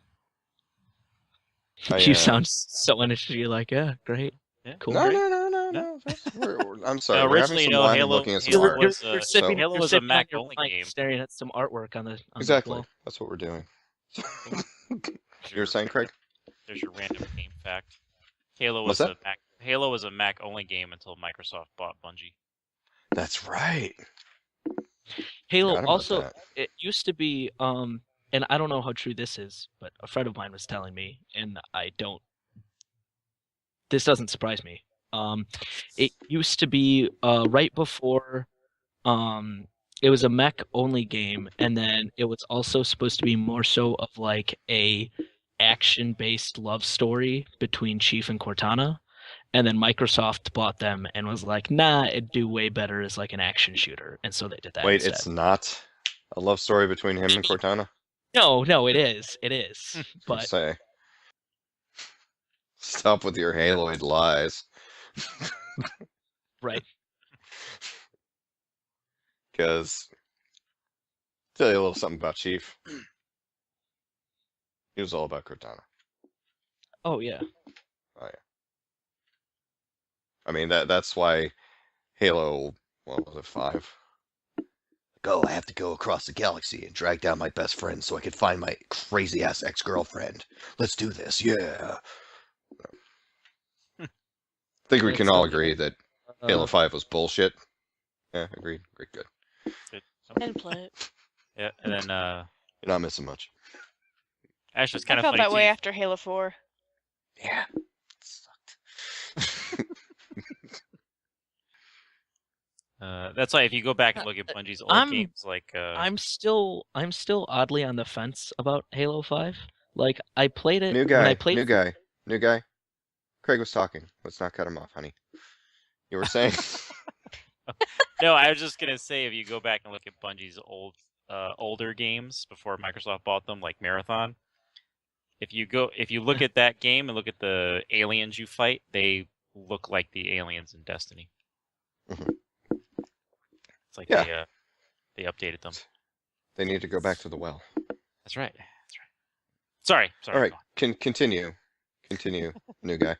You sound so uninterested. You're like, yeah, great, Yeah. cool. No, great. no. I'm sorry. No, we're originally, having you some know, wine and Halo- looking at some Halo art. was, You're uh, sipping, Halo you're was a sipping on Mac your only wine, game. staring at some artwork on the Exactly. wall. That's what we're doing. There's You were saying, Craig? There's your random game fact. Halo What's was that? Halo was a Mac only game until Microsoft bought Bungie. That's right. Halo Forgot about also that. it used to be and I don't know how true this is, but a friend of mine was telling me, and this doesn't surprise me. It used to be right before it was a mech only game, and then it was also supposed to be more so of like a action based love story between Chief and Cortana. And then Microsoft bought them and was like, nah, it'd do way better as like an action shooter. And so they did that Wait, instead. it's not a love story between him and Cortana? No, it is. It is. But Say, stop with your Haloid lies. right. Because, tell you a little something about Chief. He was all about Cortana. Oh yeah. Oh yeah. I mean that's why Halo, what was it, 5? Go, I have to go across the galaxy and drag down my best friend so I can find my crazy ass ex-girlfriend. Let's do this, yeah. I think we can all agree that Halo 5 was bullshit. Yeah, agreed. Great, good. I didn't play it. Yeah, and then You're not missing much. Ash was I kind of felt funny that too. way after Halo 4. Yeah. It sucked. That's why if you go back and look at Bungie's old I'm- games, like I'm still oddly on the fence about Halo 5. Like I played it New when I guy, played new guy. Craig was talking. Let's not cut him off, honey. You were saying? no, I was just gonna say if you go back and look at Bungie's older games before Microsoft bought them, like Marathon. If you look at that game and look at the aliens you fight, they look like the aliens in Destiny. Mhm. It's like Yeah. they updated them. They need to go back to the well. That's right. Sorry. All right, go on. continue, new guy.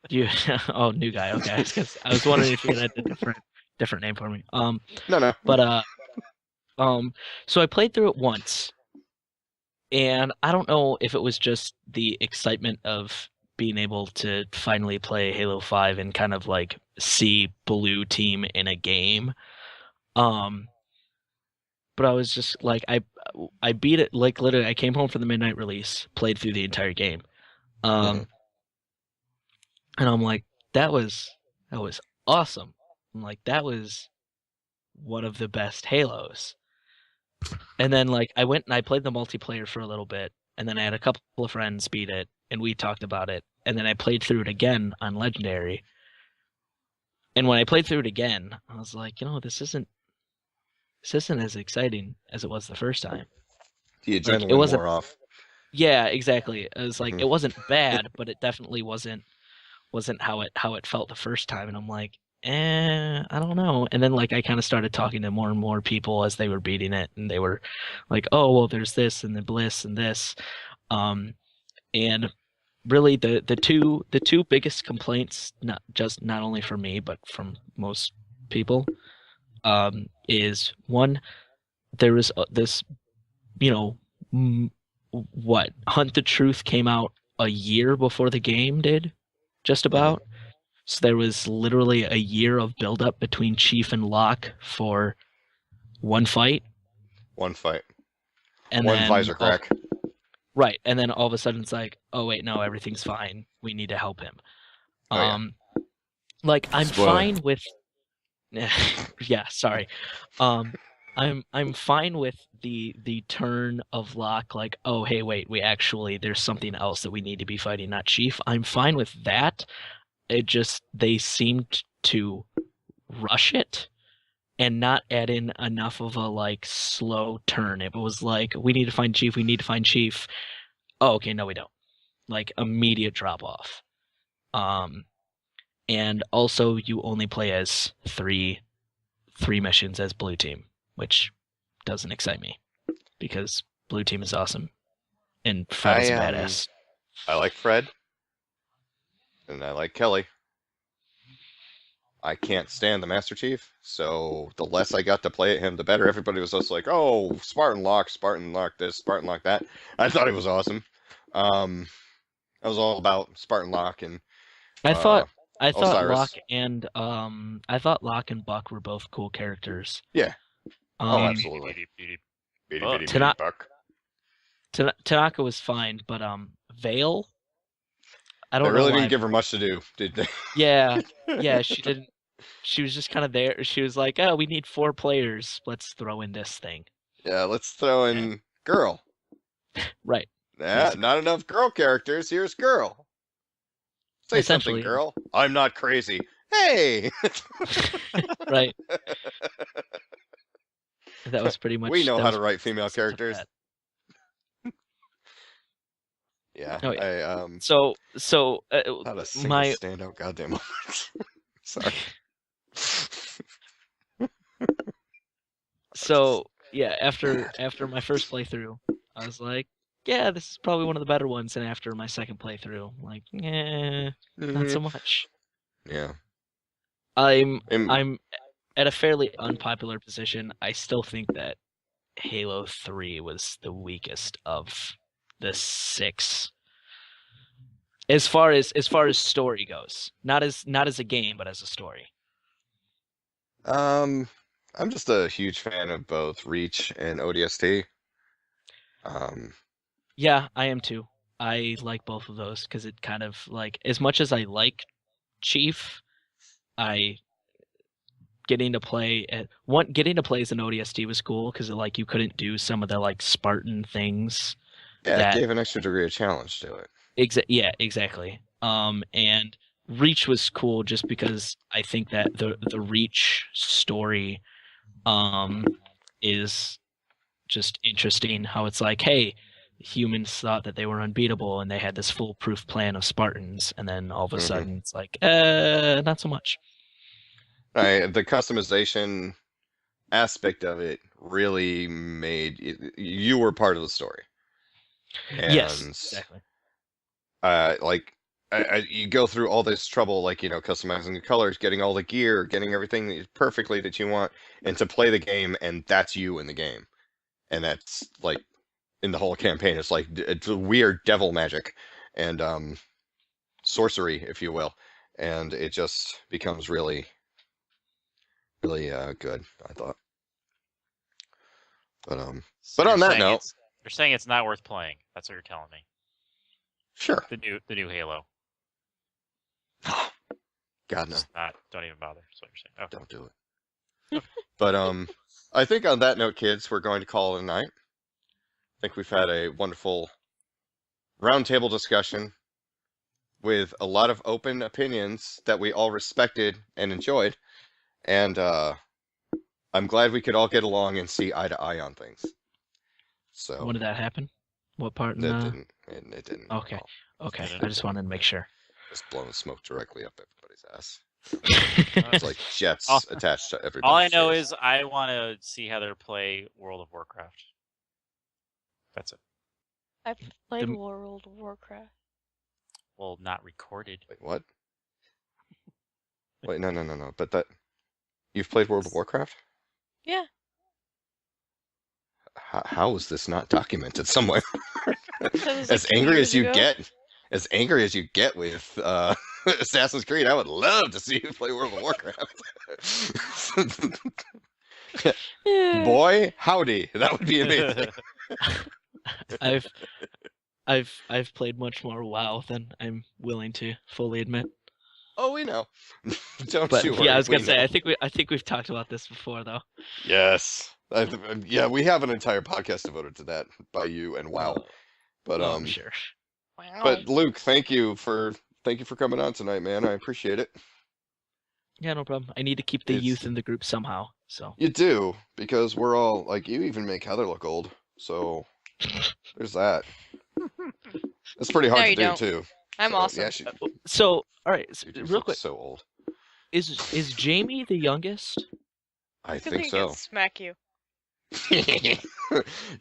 you. Oh, new guy. Okay, I was wondering if you had a different name for me. No. But so I played through it once, and I don't know if it was just the excitement of being able to finally play Halo 5 and kind of like see Blue Team in a game. But I was just like I beat it like literally I came home for the midnight release, played through the entire game. Mhm. And I'm like, that was awesome. I'm like, that was one of the best Halos. And then like I went and I played the multiplayer for a little bit, and then I had a couple of friends beat it, and we talked about it, and then I played through it again on Legendary. And when I played through it again, I was like, this isn't as exciting as it was the first time. The Like, adrenaline it wasn't. wore off. Yeah, exactly. It was like Mhm. it wasn't bad, but it definitely wasn't how it felt the first time. And I'm like, I don't know. And then like I kind of started talking to more and more people as they were beating it, and they were like, oh well, there's this and the bliss and this, and really the two biggest complaints, not only from me but from most people, is one, there was this, what Hunt the Truth came out a year before the game did, just about. So there was literally a year of build-up between Chief and Locke for one fight, One fight. and One then visor crack. right, and then all of a sudden it's like, oh wait, no, everything's fine. We need to help him. Oh, yeah. Like I'm Spoiler. fine with. Yeah, sorry. I'm fine with the turn of Locke, like, oh hey wait, there's something else that we need to be fighting, not Chief. I'm fine with that. It just they seemed to rush it and not add in enough of a like slow turn. It was like, we need to find Chief. Oh, okay, no we don't. Like immediate drop off. And also you only play as three missions as Blue Team, which doesn't excite me because Blue Team is awesome and Fred is a badass. I like Fred. And I like Kelly. I can't stand the Master Chief, so the less I got to play at him, the better. Everybody was just like, oh, Spartan Lock this, Spartan Lock that. I thought it was awesome. I was all about Spartan Lock, and I thought Osiris. Locke and Buck were both cool characters. Yeah. Oh, Um, absolutely. Bitty Tana- Buck. Tanaka was fine, but Vale, I They don't know really why. didn't give her much to do, did they? Yeah, she didn't. She was just kind of there. She was like, "Oh, we need 4 players. Let's throw in this thing." Yeah, let's throw in girl. Right. Yeah, Basically. not enough girl characters. Here's girl. Say something, Essentially, girl. I'm not crazy. Hey! right. That was pretty much. We know that how was to write female the sense of characters. that. Yeah, Oh, yeah. I So not a single my standout goddamn moment. Sorry. so yeah, after my first playthrough, I was like, yeah, this is probably one of the better ones. And after my second playthrough, I'm like, not so much. Yeah. I'm Im- I'm at a fairly unpopular position. I still think that Halo 3 was the weakest of the 6. As far as story goes. Not as a game, but as a story. I'm just a huge fan of both Reach and ODST. Yeah, I am too. I like both of those because it kind of like, as much as I like Chief, I getting to play as an ODST was cool because like you couldn't do some of the like Spartan things. Yeah, that it gave an extra degree of challenge to it. Yeah, exactly. And Reach was cool just because I think that the Reach story is just interesting. How it's like, hey, humans thought that they were unbeatable and they had this foolproof plan of Spartans, and then all of a sudden it's like, not so much. The customization aspect of it really made you were part of the story. And, yes, exactly. You go through all this trouble, like, customizing the colors, getting all the gear, getting everything perfectly that you want, and to play the game, and that's you in the game. And that's, like, in the whole campaign, it's like, it's weird devil magic, and, sorcery, if you will. And it just becomes really, really, good, I thought. But So on that note, you're saying it's not worth playing. That's what you're telling me. sure. The new Halo. God, no. Just not. Don't even bother. That's what you're saying. Okay. Don't do it. But I think on that note, kids, we're going to call it a night. I think we've had a wonderful roundtable discussion with a lot of open opinions that we all respected and enjoyed. And I'm glad we could all get along and see eye to eye on things. So When did that happen? What part? it didn't. It didn't. at Okay. all. Okay, I just wanted to make sure. Just blowing smoke directly up everybody's ass. It's like jets attached to everybody. All I know is I want to see Heather play World of Warcraft. That's it. I've played The- World of Warcraft. Well, not recorded. Wait, what? Wait, no. But that you've played World of Warcraft? Yeah. How is this not documented somewhere? That was, As like, 2 angry years as you ago. get with Assassin's Creed, I would love to see you play World of Warcraft. Boy, howdy, that would be amazing. I've played much more WoW than I'm willing to fully admit. Oh, we know. Don't But you worry. yeah, I was we gonna say know. I think we've talked about this before though. Yes. Yeah, we have an entire podcast devoted to that by you and WoW. But I'm sure. Wow. but Luke, thank you for coming on tonight, man. I appreciate it. Yeah, no problem. I need to keep the It's- youth in the group somehow. So You do, because we're all like, you even make Heather look old. So there's that. It's pretty hard No, to you do don't. too. I'm So, awesome. Yeah, she all right, just real looks quick, so old. is Jamie the youngest? I Good think thing so. I can smack you.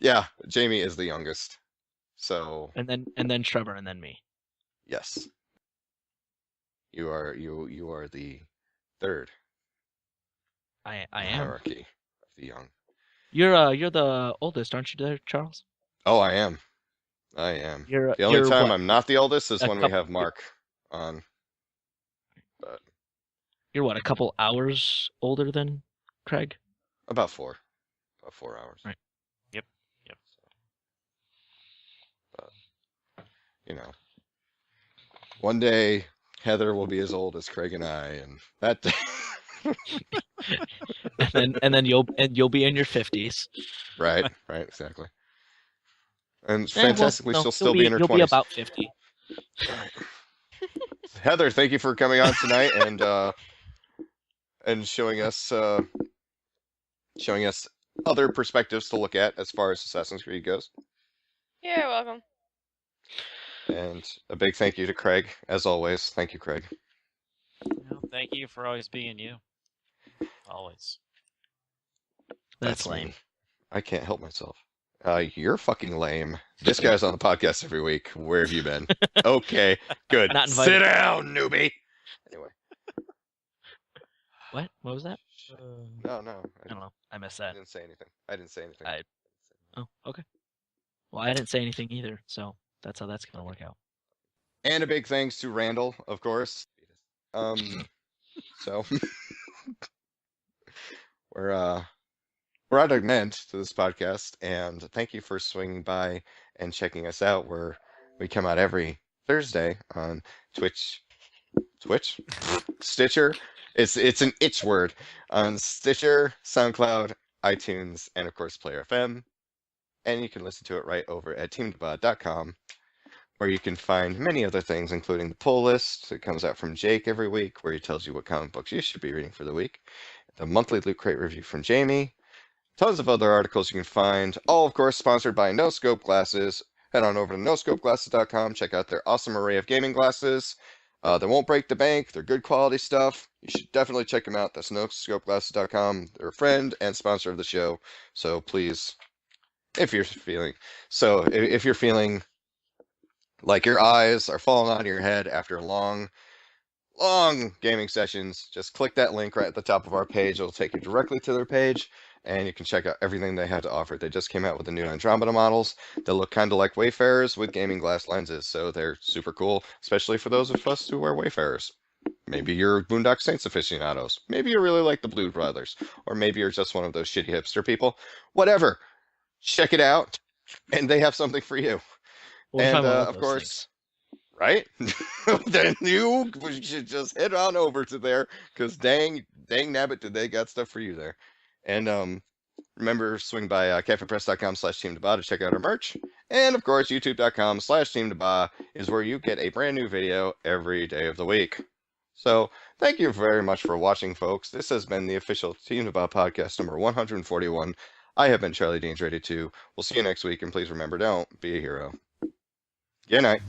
Yeah, Jamie is the youngest. So And then Trevor and then me. yes, you are the third I in the am. hierarchy of the young. You're the oldest, aren't you, there, Charles? Oh, I am. I am. You're The only you're time what, I'm not the oldest is a when we couple- have Mark on. But You're what, a couple hours older than Craig? about 4 hours. Right. Yep. But, you know, One day, Heather will be as old as Craig and I, and that day. and then you'll be in your 50s. Right, exactly. And Well, fantastically, no, she'll still be in her you'll 20s. be about 50. Right. Heather, thank you for coming on tonight and showing us other perspectives to look at as far as Assassin's Creed goes. You're welcome. And a big thank you to Craig, as always. Thank you, Craig. Well, thank you for always being you. Always. That's lame. Me. I can't help myself. You're fucking lame. This guy's on the podcast every week. Where have you been? Okay, good. Not invited. Sit down, newbie. Anyway. What? What was that? No. I don't know. I missed I that. didn't say anything. Oh, okay. Well, I didn't say anything either, so that's how that's gonna work out. And a big thanks to Randall, of course. So we're at an end to this podcast, and thank you for swinging by and checking us out. We come out every Thursday on Twitch, Stitcher. It's an itch word on Stitcher, SoundCloud, iTunes, and of course Player FM. And you can listen to it right over at teamdba.com, where you can find many other things, including the pull list that comes out from Jake every week, where he tells you what comic books you should be reading for the week, the monthly Loot Crate review from Jamie, tons of other articles you can find, all of course sponsored by No Scope Glasses. Head on over to noscopeglasses.com, check out their awesome array of gaming glasses. They won't break the bank, they're good quality stuff. You should definitely check them out. That's noscopeglasses.com. They're a friend and sponsor of the show, so please, if you're feeling like your eyes are falling out of your head after long gaming sessions, just click that link right at the top of our page. It'll take you directly to their page, and you can check out everything they have to offer. They just came out with the new Andromeda models. They look kind of like Wayfarers with gaming glass lenses, so they're super cool, especially for those of us who wear Wayfarers. Maybe you're Boondock Saints aficionados. Maybe you really like the Blue Brothers, or maybe you're just one of those shitty hipster people. Whatever. Check it out, and they have something for you. We'll And find one of those course, right? Then you should just head on over to there, because dang nabbit, did they got stuff for you there. And remember, swing by cafepress.com/teamdba to check out our merch. And of course, youtube.com/teamdba is where you get a brand new video every day of the week. So thank you very much for watching, folks. This has been the official Team DBAH podcast number 141. I have been Charlie Deans Ready 2. We'll see you next week, and please remember, don't be a hero. Good night.